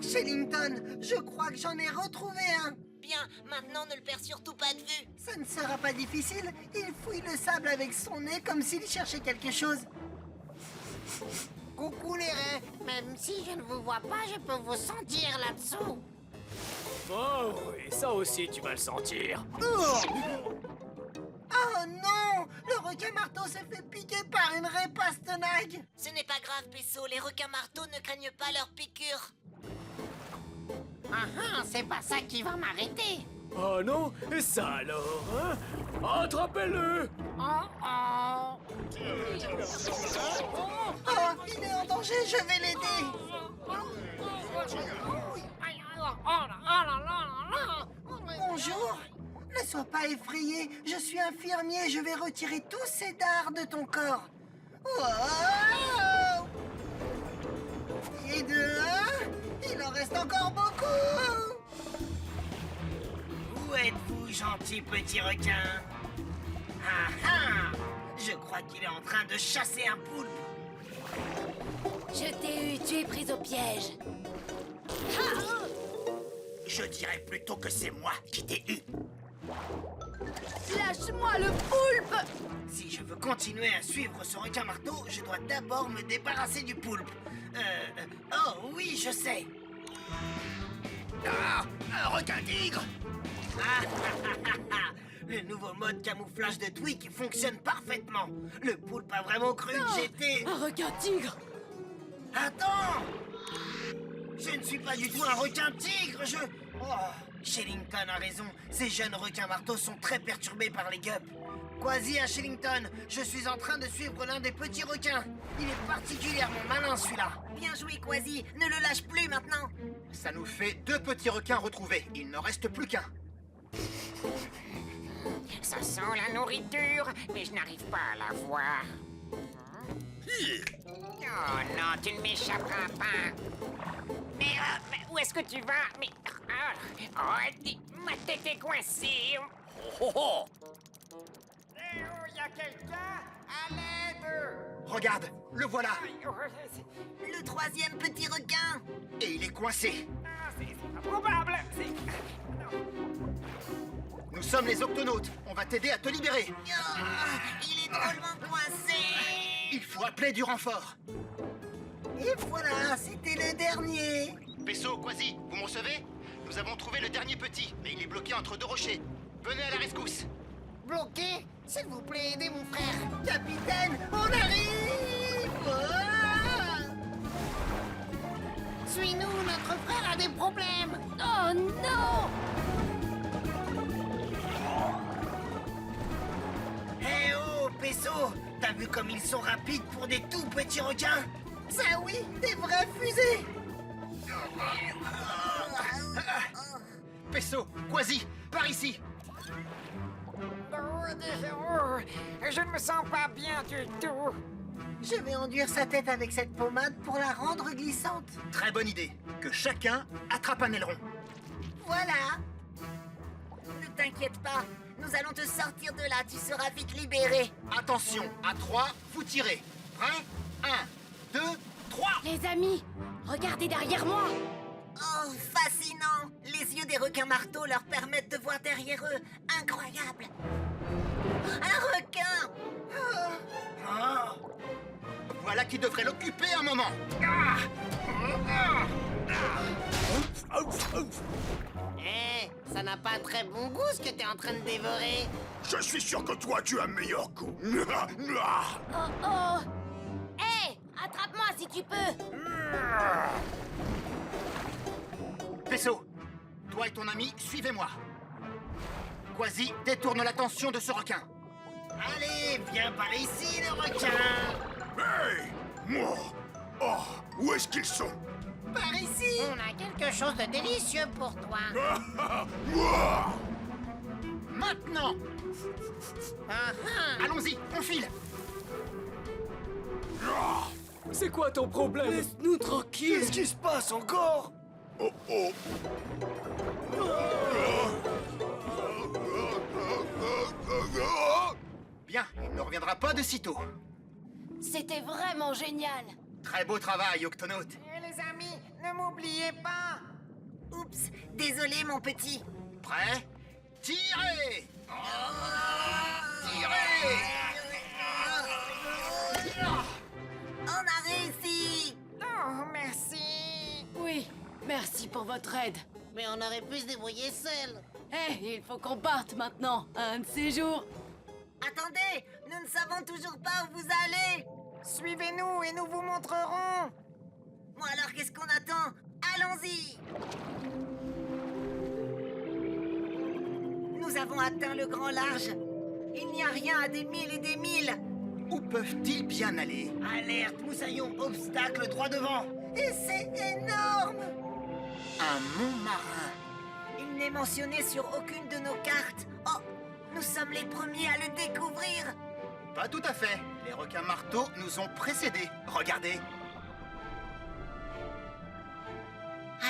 Speaker 2: Shellington, je crois que j'en ai retrouvé un.
Speaker 4: Bien, maintenant ne le perds surtout pas de vue.
Speaker 2: Ça ne sera pas difficile. Il fouille le sable avec son nez comme s'il cherchait quelque chose.
Speaker 10: Coucou les reins, même si je ne vous vois pas, je peux vous sentir là-dessous.
Speaker 9: Oh oui, ça aussi tu vas le sentir.
Speaker 2: Oh non! Le requin marteau s'est fait piquer par une raie Pastenag.
Speaker 4: Ce n'est pas grave, Pesso, les requins marteaux ne craignent pas leurs piqûres.
Speaker 10: Ah, c'est pas ça qui va m'arrêter.
Speaker 9: Oh non, et ça alors, hein? Attrapez-le!
Speaker 2: Oh, il est en danger, je vais l'aider. Bonjour. Ne sois pas effrayé, je suis infirmier, je vais retirer tous ces dards de ton corps. Wow! Et de un, il en reste encore beaucoup.
Speaker 10: Où êtes-vous, gentil petit requin? Ah ah! Je crois qu'il est en train de chasser un poulpe.
Speaker 3: Je t'ai eu, tu es prise au piège.
Speaker 10: Je dirais plutôt que c'est moi qui t'ai eu.
Speaker 3: Lâche-moi le poulpe!
Speaker 10: Si je veux continuer à suivre ce requin marteau, je dois d'abord me débarrasser du poulpe. Oh oui, je sais.
Speaker 8: Ah, un requin tigre.
Speaker 10: Le nouveau mode camouflage de Tweak fonctionne parfaitement. Le poulpe a vraiment cru que j'étais...
Speaker 3: Un requin tigre!
Speaker 10: Attends! Je ne suis pas du tout un requin tigre, Oh, Shellington a raison, ces jeunes requins marteaux sont très perturbés par les gups. Quasi à Shellington, je suis en train de suivre l'un des petits requins. Il est particulièrement malin celui-là.
Speaker 4: Bien joué, Quasi. Ne le lâche plus maintenant.
Speaker 8: Ça nous fait 2 petits requins retrouvés. Il n'en reste plus qu'un.
Speaker 11: Ça sent la nourriture, mais je n'arrive pas à la voir. Oh non, tu ne m'échapperas pas. Mais où est-ce que tu vas? Mais... ma tête est coincée. Oh, il y a quelqu'un? À l'aide!
Speaker 8: Regarde, le voilà.
Speaker 4: Le troisième petit requin.
Speaker 8: Et il est coincé.
Speaker 11: C'est pas probable.
Speaker 8: Nous sommes les Octonautes. On va t'aider à te libérer.
Speaker 4: Il est drôlement coincé.
Speaker 8: Il faut appeler du renfort.
Speaker 10: Et voilà, c'était le dernier.
Speaker 8: Pesso, Quasi, vous me recevez? Nous avons trouvé le dernier petit, mais il est bloqué entre 2 rochers. Venez à la rescousse.
Speaker 10: Bloqué? S'il vous plaît, aidez mon frère. Capitaine, on arrive. Suis-nous, notre frère a des problèmes.
Speaker 3: Oh non!
Speaker 10: Eh oh, Pesso, t'as vu comme ils sont rapides pour des tout petits requins? Ça oui, des vraies fusées.
Speaker 8: Pesso, Quasi, par ici.
Speaker 11: Je ne me sens pas bien du tout.
Speaker 10: Je vais enduire sa tête avec cette pommade pour la rendre glissante.
Speaker 8: Très bonne idée. Que chacun attrape un aileron.
Speaker 10: Voilà.
Speaker 4: Ne t'inquiète pas. Nous allons te sortir de là. Tu seras vite libéré.
Speaker 8: Attention, à 3, vous tirez. Prêt? 1, 2, 3.
Speaker 3: Les amis, regardez derrière moi!
Speaker 4: Oh, fascinant. Les yeux des requins marteaux leur permettent de voir derrière eux. Incroyable. Un requin.
Speaker 8: Voilà qui devrait l'occuper un moment.
Speaker 10: Ça n'a pas très bon goût ce que t'es en train de dévorer.
Speaker 5: Je suis sûr que toi, tu as un meilleur goût.
Speaker 3: Oh oh! Hé! Attrape-moi si tu peux!
Speaker 8: Pesso, toi et ton ami, suivez-moi. Quasi, détourne l'attention de ce requin.
Speaker 10: Allez, viens par ici, le requin.
Speaker 5: Hey! Moi! Oh! Où est-ce qu'ils sont?
Speaker 10: Par ici.
Speaker 11: On a quelque chose de délicieux pour toi.
Speaker 5: Moi!
Speaker 8: Maintenant! Allons-y, on file.
Speaker 7: C'est quoi ton problème?
Speaker 10: Laisse-nous tranquille. Qu'est-ce qui se passe encore?
Speaker 5: Oh oh!
Speaker 8: Bien, il ne reviendra pas de sitôt.
Speaker 3: C'était vraiment génial!
Speaker 8: Très beau travail, Octonaute.
Speaker 11: Les amis, ne m'oubliez pas.
Speaker 4: Oups. Désolé, mon petit.
Speaker 8: Prêt? Tirez! Tirez!
Speaker 4: On a réussi.
Speaker 11: Oh, merci.
Speaker 3: Oui, merci pour votre aide.
Speaker 10: Mais on aurait pu se débrouiller seul.
Speaker 3: Hé, il faut qu'on parte maintenant, un de ces jours.
Speaker 4: Attendez, nous ne savons toujours pas où vous allez.
Speaker 11: Suivez-nous et nous vous montrerons.
Speaker 4: Bon alors, qu'est-ce qu'on attend? Allons-y. Nous avons atteint le grand large. Il n'y a rien à des milles et des milles.
Speaker 8: Où peuvent-ils bien aller?
Speaker 10: Alerte, moussaillon, obstacle droit devant.
Speaker 4: Et c'est énorme.
Speaker 8: Un mont marin.
Speaker 4: Il n'est mentionné sur aucune de nos cartes. Oh, nous sommes les premiers à le découvrir.
Speaker 8: Pas tout à fait. Les requins marteaux nous ont précédés. Regardez.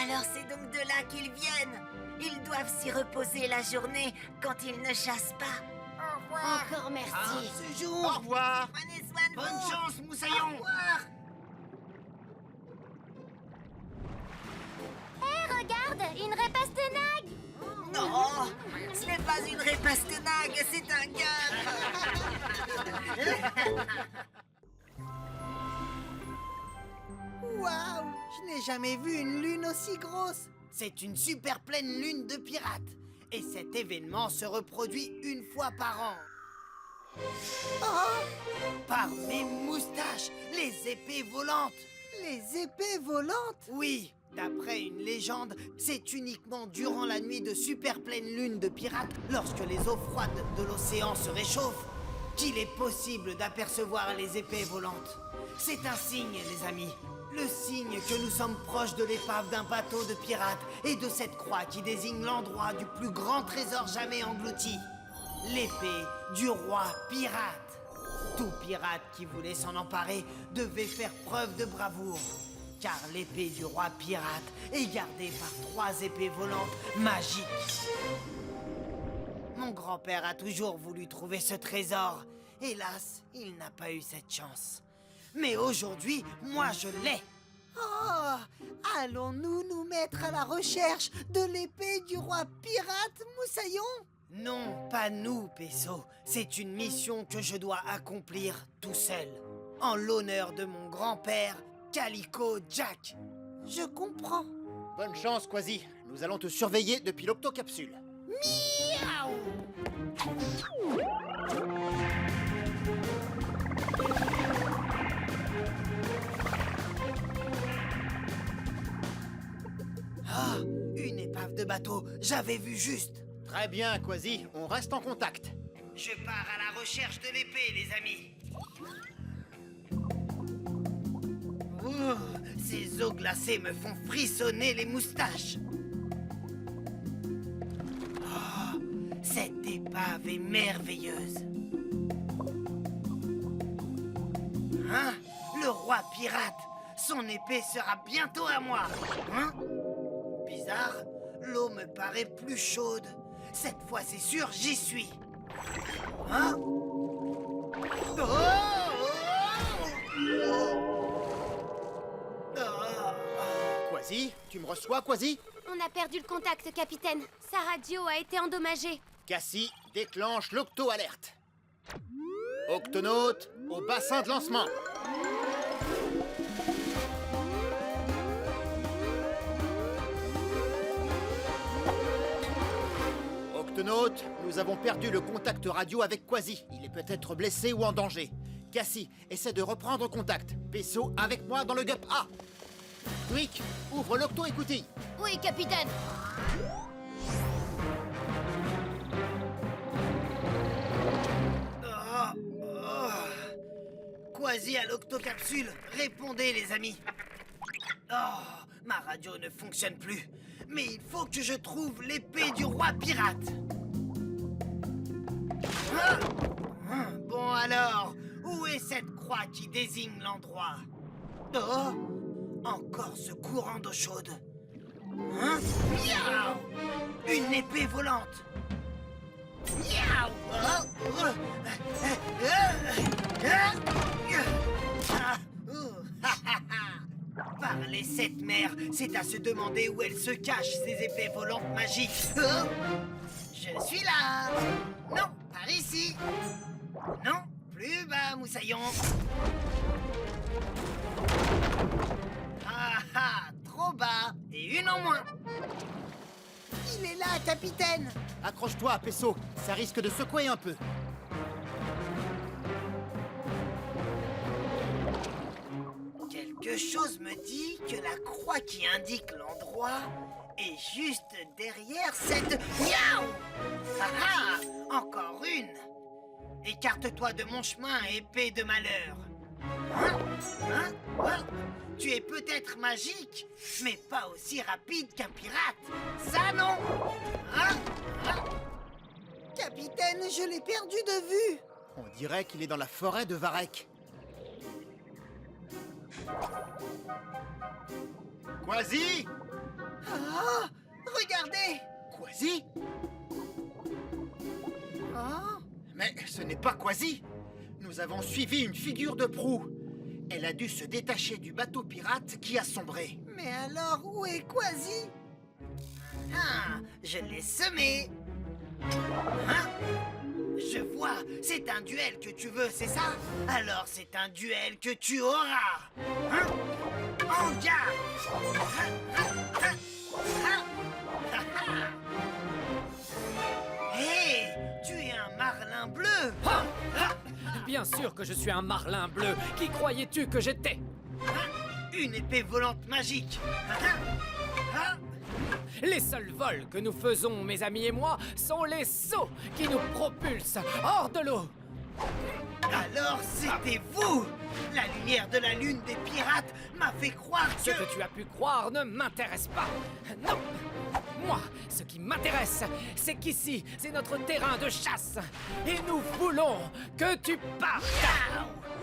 Speaker 4: Alors c'est donc de là qu'ils viennent. Ils doivent s'y reposer la journée quand ils ne chassent pas.
Speaker 11: Au revoir.
Speaker 3: Encore merci.
Speaker 10: Ce
Speaker 8: Au
Speaker 10: jour.
Speaker 8: revoir.
Speaker 4: Prenez soin de
Speaker 10: Bonne
Speaker 4: vous.
Speaker 10: chance,
Speaker 4: Au
Speaker 10: moussaillon.
Speaker 4: revoir.
Speaker 3: Hé, regarde, une Repastenag!
Speaker 10: Non. Ce n'est pas une vraie pastinague, c'est un gars. Waouh, je n'ai jamais vu une lune aussi grosse. C'est une super pleine lune de pirates. Et cet événement se reproduit une fois par an. Oh, par mes moustaches, les épées volantes. Les épées volantes? Oui, d'après une légende, c'est uniquement durant la nuit de super pleine lune de pirates, lorsque les eaux froides de l'océan se réchauffent, qu'il est possible d'apercevoir les épées volantes. C'est un signe, les amis. Le signe que nous sommes proches de l'épave d'un bateau de pirates et de cette croix qui désigne l'endroit du plus grand trésor jamais englouti. L'épée du roi pirate. Tout pirate qui voulait s'en emparer devait faire preuve de bravoure. Car l'épée du roi pirate est gardée par 3 épées volantes magiques. Mon grand-père a toujours voulu trouver ce trésor. Hélas, il n'a pas eu cette chance. Mais aujourd'hui, moi je l'ai. Oh, allons-nous nous mettre à la recherche de l'épée du roi pirate, Moussaillon? Non, pas nous, Peso. C'est une mission que je dois accomplir tout seul. En l'honneur de mon grand-père, Calico Jack. Je comprends.
Speaker 1: Bonne chance, Quasi. Nous allons te surveiller depuis l'octocapsule.
Speaker 10: Miaou! Ah, une épave de bateau, j'avais vu juste.
Speaker 1: Très bien, Quasi. On reste en contact.
Speaker 10: Je pars à la recherche de l'épée, les amis. Oh, ces eaux glacées me font frissonner les moustaches. Oh, cette épave est merveilleuse. Hein? Le roi pirate. Son épée sera bientôt à moi. Hein? Bizarre, l'eau me paraît plus chaude. Cette fois, c'est sûr, j'y suis. Hein? Oh, oh, oh.
Speaker 1: Quasi, tu me reçois, Quasi?
Speaker 3: On a perdu le contact, capitaine. Sa radio a été endommagée.
Speaker 1: Cassie, déclenche l'octo-alerte. Octonaute, au bassin de lancement. Octonaute, nous avons perdu le contact radio avec Quasi. Il est peut-être blessé ou en danger. Cassie, essaie de reprendre contact. Peso, avec moi dans le GUP A. Tweak, ouvre l'octo-écoutille.
Speaker 3: Oui, capitaine.
Speaker 10: Quasi à l'octocapsule, répondez les amis. Oh, ma radio ne fonctionne plus. Mais il faut que je trouve l'épée du roi pirate. Ah, bon alors, où est cette croix qui désigne l'endroit? Oh, encore ce courant d'eau chaude. Hein? Miaou! Une épée volante. Miaou! Par les 7 mers, c'est à se demander où elles se cachent, ces épées volantes magiques. Je suis là. Non, par ici. Non, plus bas, Moussaillon. Ah ah, trop bas. Et une en moins. Il est là, capitaine.
Speaker 1: Accroche-toi, Peso. Ça risque de secouer un peu.
Speaker 10: Quelque chose me dit que la croix qui indique l'endroit est juste derrière cette... Miaou! Ah ah! Encore une! Écarte-toi de mon chemin, épée de malheur! Hein? Tu es peut-être magique, mais pas aussi rapide qu'un pirate! Ça non! Capitaine, je l'ai perdu de vue!
Speaker 1: On dirait qu'il est dans la forêt de Varek. Quasi!
Speaker 10: Ah! Regardez!
Speaker 1: Quasi?
Speaker 10: Ah!
Speaker 1: Mais ce n'est pas Quasi! Nous avons suivi une figure de proue. Elle a dû se détacher du bateau pirate qui a sombré.
Speaker 10: Mais alors, où est Quasi? Ah! Je l'ai semé! Hein? Je vois, c'est un duel que tu veux, c'est ça? Alors c'est un duel que tu auras. Hein? En garde. Hé, tu es un marlin bleu.
Speaker 7: Bien sûr que je suis un marlin bleu. Qui croyais-tu que j'étais?
Speaker 10: Une épée volante magique.
Speaker 7: Les seuls vols que nous faisons, mes amis et moi, sont les sauts qui nous propulsent hors de l'eau.
Speaker 10: Alors c'était vous! La lumière de la lune des pirates m'a fait croire
Speaker 7: Ce que tu as pu croire ne m'intéresse pas. Non! Moi, ce qui m'intéresse, c'est qu'ici, c'est notre terrain de chasse. Et nous voulons que tu partes.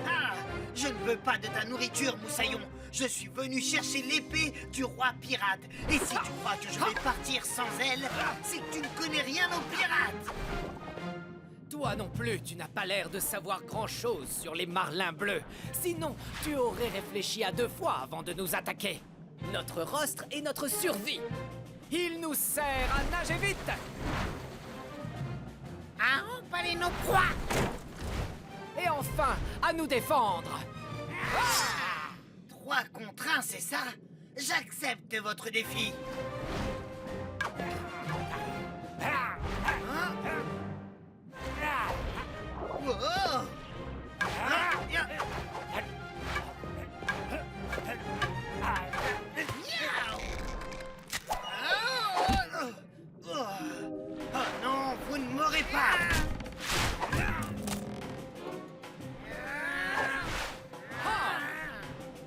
Speaker 10: Ah, je ne veux pas de ta nourriture, Moussaillon. Je suis venu chercher l'épée du roi pirate. Et si tu crois que je vais partir sans elle, c'est que tu ne connais rien aux pirates.
Speaker 7: Toi non plus, tu n'as pas l'air de savoir grand-chose sur les marlins bleus. Sinon, tu aurais réfléchi à 2 fois avant de nous attaquer. Notre rostre est notre survie. Il nous sert à nager vite.
Speaker 11: À empaler nos proies.
Speaker 7: Et enfin, à nous défendre.
Speaker 10: 3 contre 1, c'est ça? J'accepte votre défi. Oh! Oh non, vous ne m'aurez pas!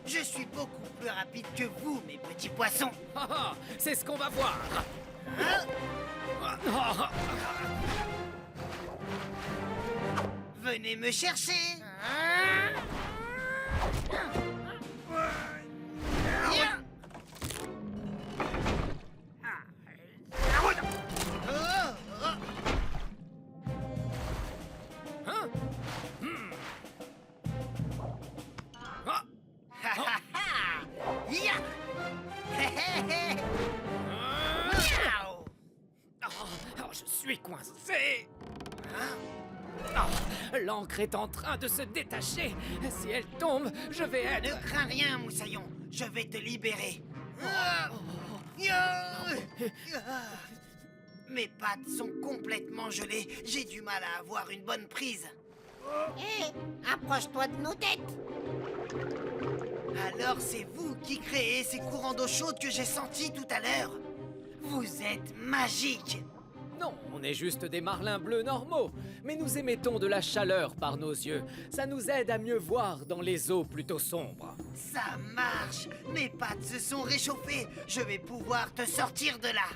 Speaker 10: Je suis beaucoup plus rapide que vous, mes petits poissons.
Speaker 7: C'est ce qu'on va voir.
Speaker 10: Venez me chercher.
Speaker 7: Je suis coincé. L'ancre est en train de se détacher. Si elle tombe, je vais être...
Speaker 10: Ne crains rien, Moussaillon. Je vais te libérer. Mes pattes sont complètement gelées. J'ai du mal à avoir une bonne prise.
Speaker 11: Hé, approche-toi de nos têtes.
Speaker 10: Alors c'est vous qui créez ces courants d'eau chaude que j'ai sentis tout à l'heure. Vous êtes magique.
Speaker 7: Non, on est juste des marlins bleus normaux. Mais nous émettons de la chaleur par nos yeux. Ça nous aide à mieux voir dans les eaux plutôt sombres.
Speaker 10: Ça marche. Mes pattes se sont réchauffées. Je vais pouvoir te sortir de là.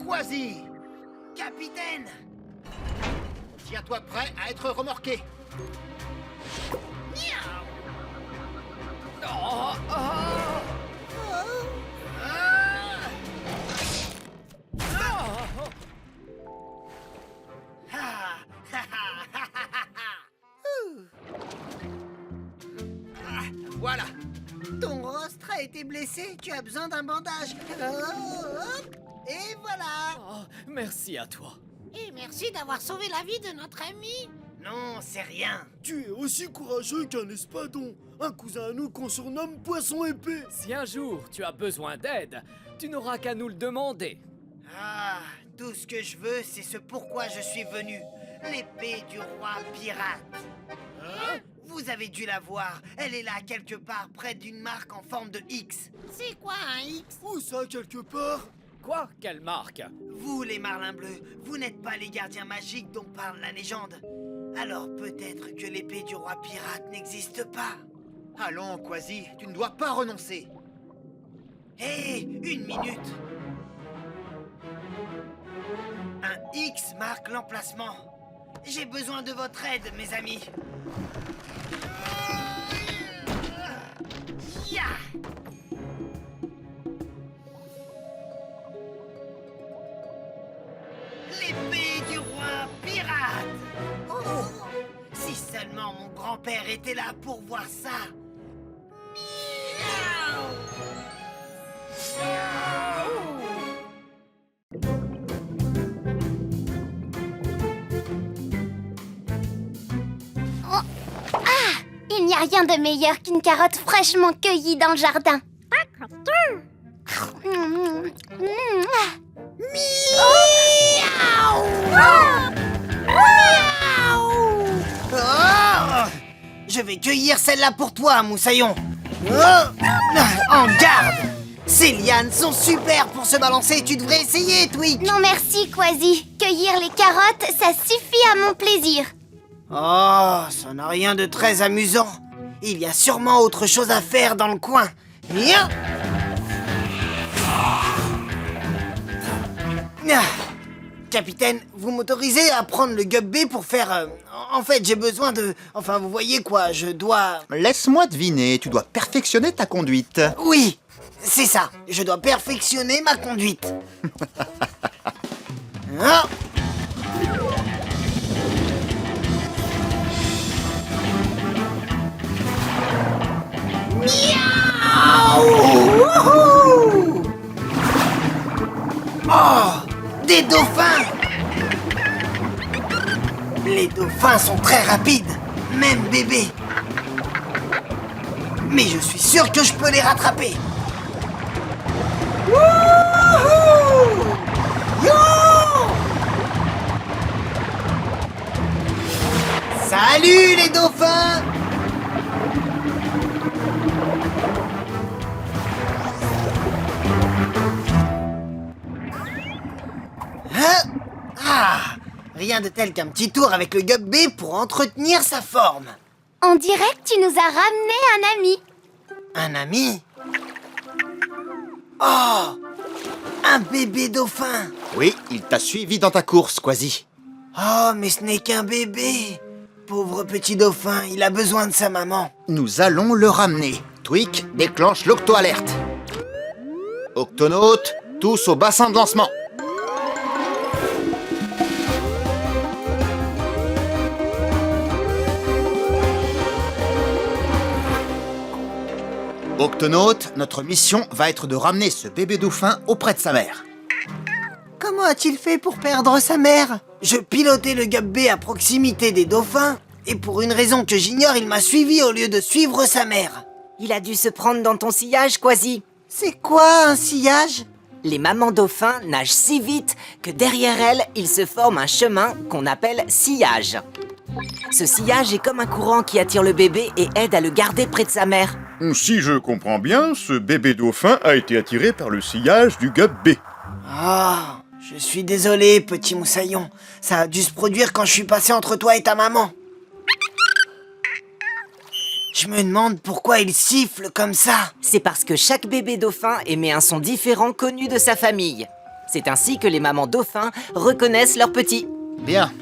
Speaker 1: Quasi,
Speaker 10: Capitaine!
Speaker 1: tiens-toi prêt à être remorqué.
Speaker 10: Voilà. Ton rostre a été blessé, tu as besoin d'un bandage. Hop, et voilà.
Speaker 7: Oh, merci à toi.
Speaker 11: Et merci d'avoir sauvé la vie de notre ami.
Speaker 10: Non, c'est rien.
Speaker 12: Tu es aussi courageux qu'un espadon, un cousin à nous qu'on surnomme Poisson épée.
Speaker 7: Si un jour tu as besoin d'aide, tu n'auras qu'à nous le demander.
Speaker 10: Ah, tout ce que je veux, c'est ce pourquoi je suis venu. L'épée du roi pirate.
Speaker 12: Hein?
Speaker 10: Vous avez dû la voir. Elle est là quelque part près d'une marque en forme de X.
Speaker 11: C'est quoi un X?
Speaker 12: Où ça, quelque part?
Speaker 7: Quoi? Quelle marque?
Speaker 10: Vous, les marlins bleus, vous n'êtes pas les gardiens magiques dont parle la légende. Alors peut-être que l'épée du roi pirate n'existe pas.
Speaker 1: Allons, Quasi, tu ne dois pas renoncer.
Speaker 10: Hé, une minute. Un X marque l'emplacement. J'ai besoin de votre aide, mes amis. Ya! L'épée du roi pirate! Oh! Si seulement mon grand-père était là pour voir ça! Miaou!
Speaker 3: Il n'y a rien de meilleur qu'une carotte fraîchement cueillie dans le jardin.
Speaker 2: Oh, je vais cueillir celle-là pour toi, Moussaillon. Oh, en garde. Ces lianes sont super pour se balancer, tu devrais essayer, Twig.
Speaker 3: Non merci, Quasi. Cueillir les carottes, ça suffit à mon plaisir.
Speaker 2: Oh, ça n'a rien de très amusant. Il y a sûrement autre chose à faire dans le coin. Viens. Capitaine, vous m'autorisez à prendre le Gup B pour faire... en fait, j'ai besoin de... Enfin, vous voyez quoi, je dois...
Speaker 1: Laisse-moi deviner, tu dois perfectionner ta conduite.
Speaker 2: Oui, c'est ça. Je dois perfectionner ma conduite. Ah. Wouhou! Oh, des dauphins! Les dauphins sont très rapides, même bébés. Mais je suis sûr que je peux les rattraper. Wouhou! Yo! Salut les dauphins! Hein? Ah! Rien de tel qu'un petit tour avec le Gup B pour entretenir sa forme.
Speaker 3: On dirait que tu nous as ramené un ami.
Speaker 2: Un ami? Oh! Un bébé dauphin!
Speaker 1: Oui, il t'a suivi dans ta course, Quasi.
Speaker 2: Oh, mais ce n'est qu'un bébé! Pauvre petit dauphin, il a besoin de sa maman.
Speaker 1: Nous allons le ramener. Twig, déclenche l'octo-alerte. Octonautes, tous au bassin de lancement. Octonautes, notre mission va être de ramener ce bébé dauphin auprès de sa mère.
Speaker 2: Comment a-t-il fait pour perdre sa mère? Je pilotais le Gup B à proximité des dauphins, et pour une raison que j'ignore, il m'a suivi au lieu de suivre sa mère.
Speaker 13: Il a dû se prendre dans ton sillage, Quasi.
Speaker 2: C'est quoi un sillage?
Speaker 13: Les mamans dauphins nagent si vite que derrière elles, il se forme un chemin qu'on appelle sillage. Ce sillage est comme un courant qui attire le bébé et aide à le garder près de sa mère.
Speaker 5: Si je comprends bien, ce bébé dauphin a été attiré par le sillage du Gup B.
Speaker 2: Ah, je suis désolé, petit moussaillon. Ça a dû se produire quand je suis passé entre toi et ta maman. Je me demande pourquoi il siffle comme ça.
Speaker 13: C'est parce que chaque bébé dauphin émet un son différent connu de sa famille. C'est ainsi que les mamans dauphins reconnaissent leurs petits.
Speaker 1: Bien,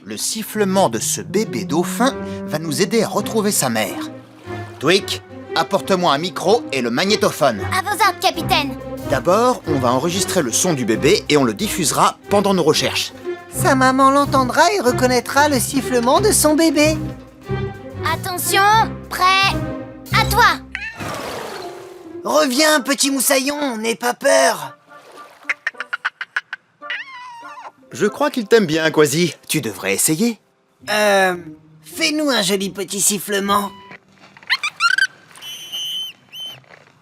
Speaker 1: le sifflement de ce bébé dauphin va nous aider à retrouver sa mère. Twig, apporte-moi un micro et le magnétophone.
Speaker 3: À vos ordres, capitaine.
Speaker 1: D'abord, on va enregistrer le son du bébé et on le diffusera pendant nos recherches.
Speaker 2: Sa maman l'entendra et reconnaîtra le sifflement de son bébé.
Speaker 3: Attention, prêt, à toi.
Speaker 2: Reviens, petit moussaillon, n'aie pas peur.
Speaker 1: Je crois qu'il t'aime bien, Quasi. Tu devrais essayer.
Speaker 2: Fais-nous un joli petit sifflement.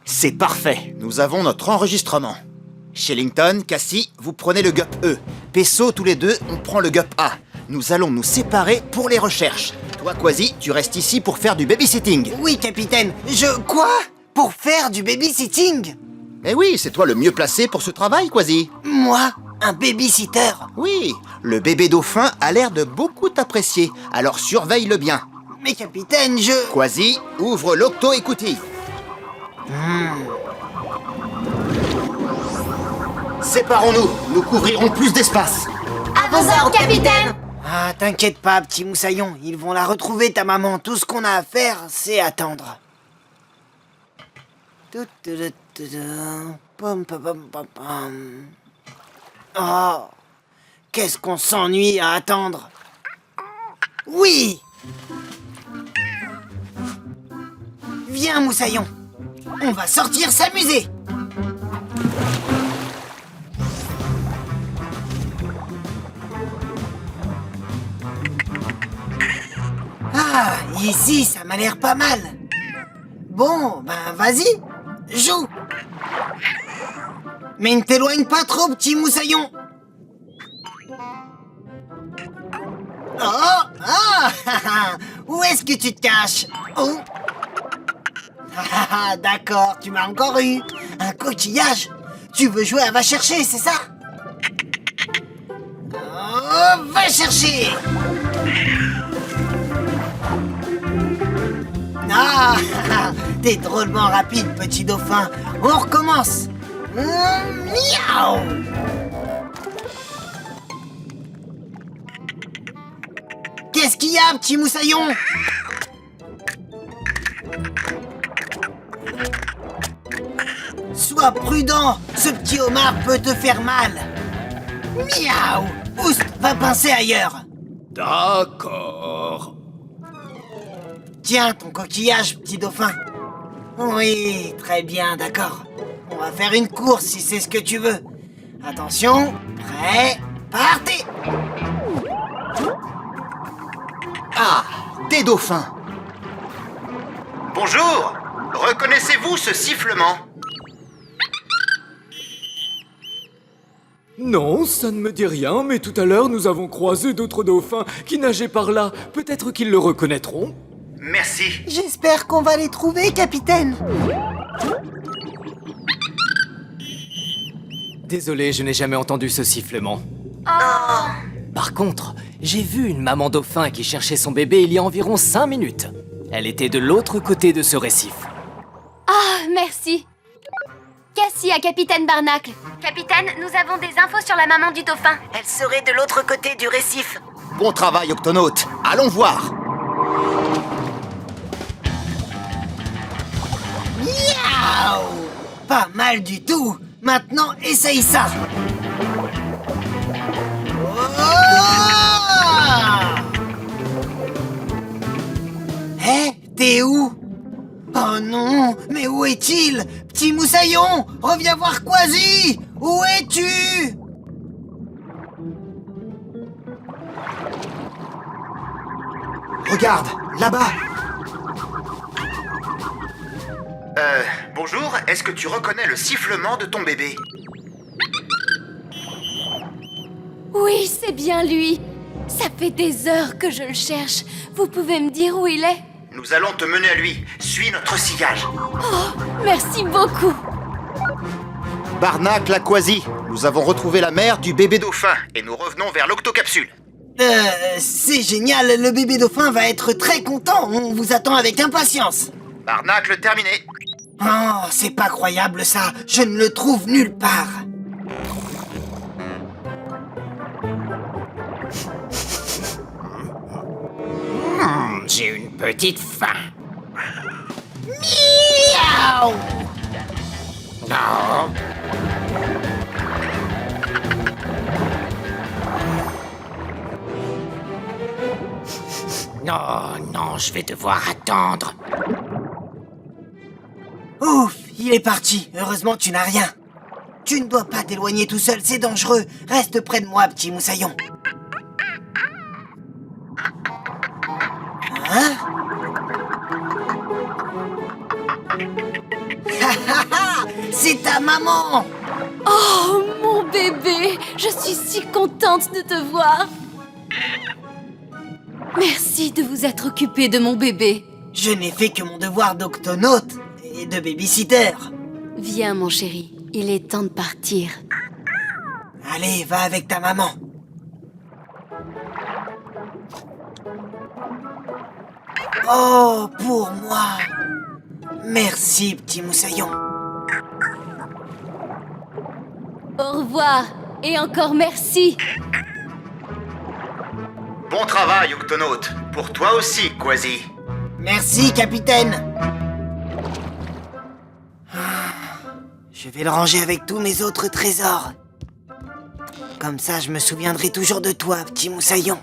Speaker 1: C'est parfait, nous avons notre enregistrement. Shellington, Cassie, vous prenez le Gup E. Pesso, tous les deux, on prend le Gup A. Nous allons nous séparer pour les recherches. Toi, Quasi, tu restes ici pour faire du babysitting.
Speaker 2: Oui, capitaine. Quoi? Pour faire du babysitting?
Speaker 1: Eh oui, c'est toi le mieux placé pour ce travail, Quasi.
Speaker 2: Moi? Un babysitter?
Speaker 1: Oui, le bébé dauphin a l'air de beaucoup t'apprécier, alors surveille-le bien.
Speaker 2: Mais capitaine,
Speaker 1: Quasi, ouvre l'octo-écoutille. Séparons-nous, nous couvrirons plus d'espace.
Speaker 3: À vos ordres, capitaine.
Speaker 2: Ah, t'inquiète pas, petit moussaillon, ils vont la retrouver, ta maman. Tout ce qu'on a à faire, c'est attendre. Oh, qu'est-ce qu'on s'ennuie à attendre. Oui! Viens, moussaillon, on va sortir s'amuser. Ah,
Speaker 10: Ici, ça m'a l'air pas mal. Bon, ben vas-y, joue. Mais ne t'éloigne pas trop, petit moussaillon. Oh, ah, où est-ce que tu te caches? Oh. D'accord, tu m'as encore eu. Un coquillage. Tu veux jouer à va chercher, c'est ça? Oh, va chercher. Ah, t'es drôlement rapide, petit dauphin. On recommence. Miaou. Qu'est-ce qu'il y a, petit moussaillon? Sois prudent, ce petit homard peut te faire mal. Miaou. Oust, va pincer ailleurs.
Speaker 5: D'accord.
Speaker 10: Tiens, ton coquillage, petit dauphin. Oui, très bien, d'accord. On va faire une course si c'est ce que tu veux. Attention, prêt, partez!
Speaker 1: Ah, des dauphins.
Speaker 8: Bonjour. Reconnaissez-vous ce sifflement?
Speaker 14: Non, ça ne me dit rien, mais tout à l'heure nous avons croisé d'autres dauphins qui nageaient par là. Peut-être qu'ils le reconnaîtront.
Speaker 8: Merci.
Speaker 10: J'espère qu'on va les trouver, capitaine.
Speaker 13: Désolé, je n'ai jamais entendu ce sifflement. Par contre, j'ai vu une maman dauphin qui cherchait son bébé il y a environ 5 minutes. Elle était de l'autre côté de ce récif.
Speaker 3: Ah, merci. Cassie à Capitaine Barnacle. Capitaine, nous avons des infos sur la maman du dauphin.
Speaker 2: Elle serait de l'autre côté du récif.
Speaker 1: Bon travail, Octonaute. Allons voir.
Speaker 10: Miaou. Pas mal du tout. Maintenant, essaye ça. Hé, t'es où? Oh non, mais où est-il? Petit moussaillon, reviens voir Quasi. Où es-tu?
Speaker 1: Regarde, là-bas.
Speaker 8: Bonjour, est-ce que tu reconnais le sifflement de ton bébé?
Speaker 3: Oui, c'est bien lui. Ça fait des heures que je le cherche. Vous pouvez me dire où il est?
Speaker 8: Nous allons te mener à lui. Suis notre sillage.
Speaker 3: Oh, merci beaucoup.
Speaker 1: Barnacle à Quasi. Nous avons retrouvé la mère du bébé dauphin et nous revenons vers l'octocapsule.
Speaker 10: C'est génial, le bébé dauphin va être très content. On vous attend avec impatience.
Speaker 8: Barnacle terminé.
Speaker 10: Oh, c'est pas croyable ça. Je ne le trouve nulle part.
Speaker 11: J'ai une petite faim.
Speaker 10: Miaou.
Speaker 11: Non. Non, je vais devoir attendre.
Speaker 10: Ouf, il est parti. Heureusement, tu n'as rien. Tu ne dois pas t'éloigner tout seul, c'est dangereux. Reste près de moi, petit moussaillon. Hein? C'est ta maman!
Speaker 3: Oh, mon bébé, je suis si contente de te voir. Merci de vous être occupé de mon bébé.
Speaker 10: Je n'ai fait que mon devoir d'octonaute et de babysitter.
Speaker 3: Viens, mon chéri, il est temps de partir.
Speaker 10: Allez, va avec ta maman. Oh, pour moi. Merci, petit moussaillon.
Speaker 3: Au revoir, et encore merci.
Speaker 8: Bon travail, Octonaute. Pour toi aussi, Quasi.
Speaker 10: Merci, capitaine. Je vais le ranger avec tous mes autres trésors. Comme ça, je me souviendrai toujours de toi, petit moussaillon.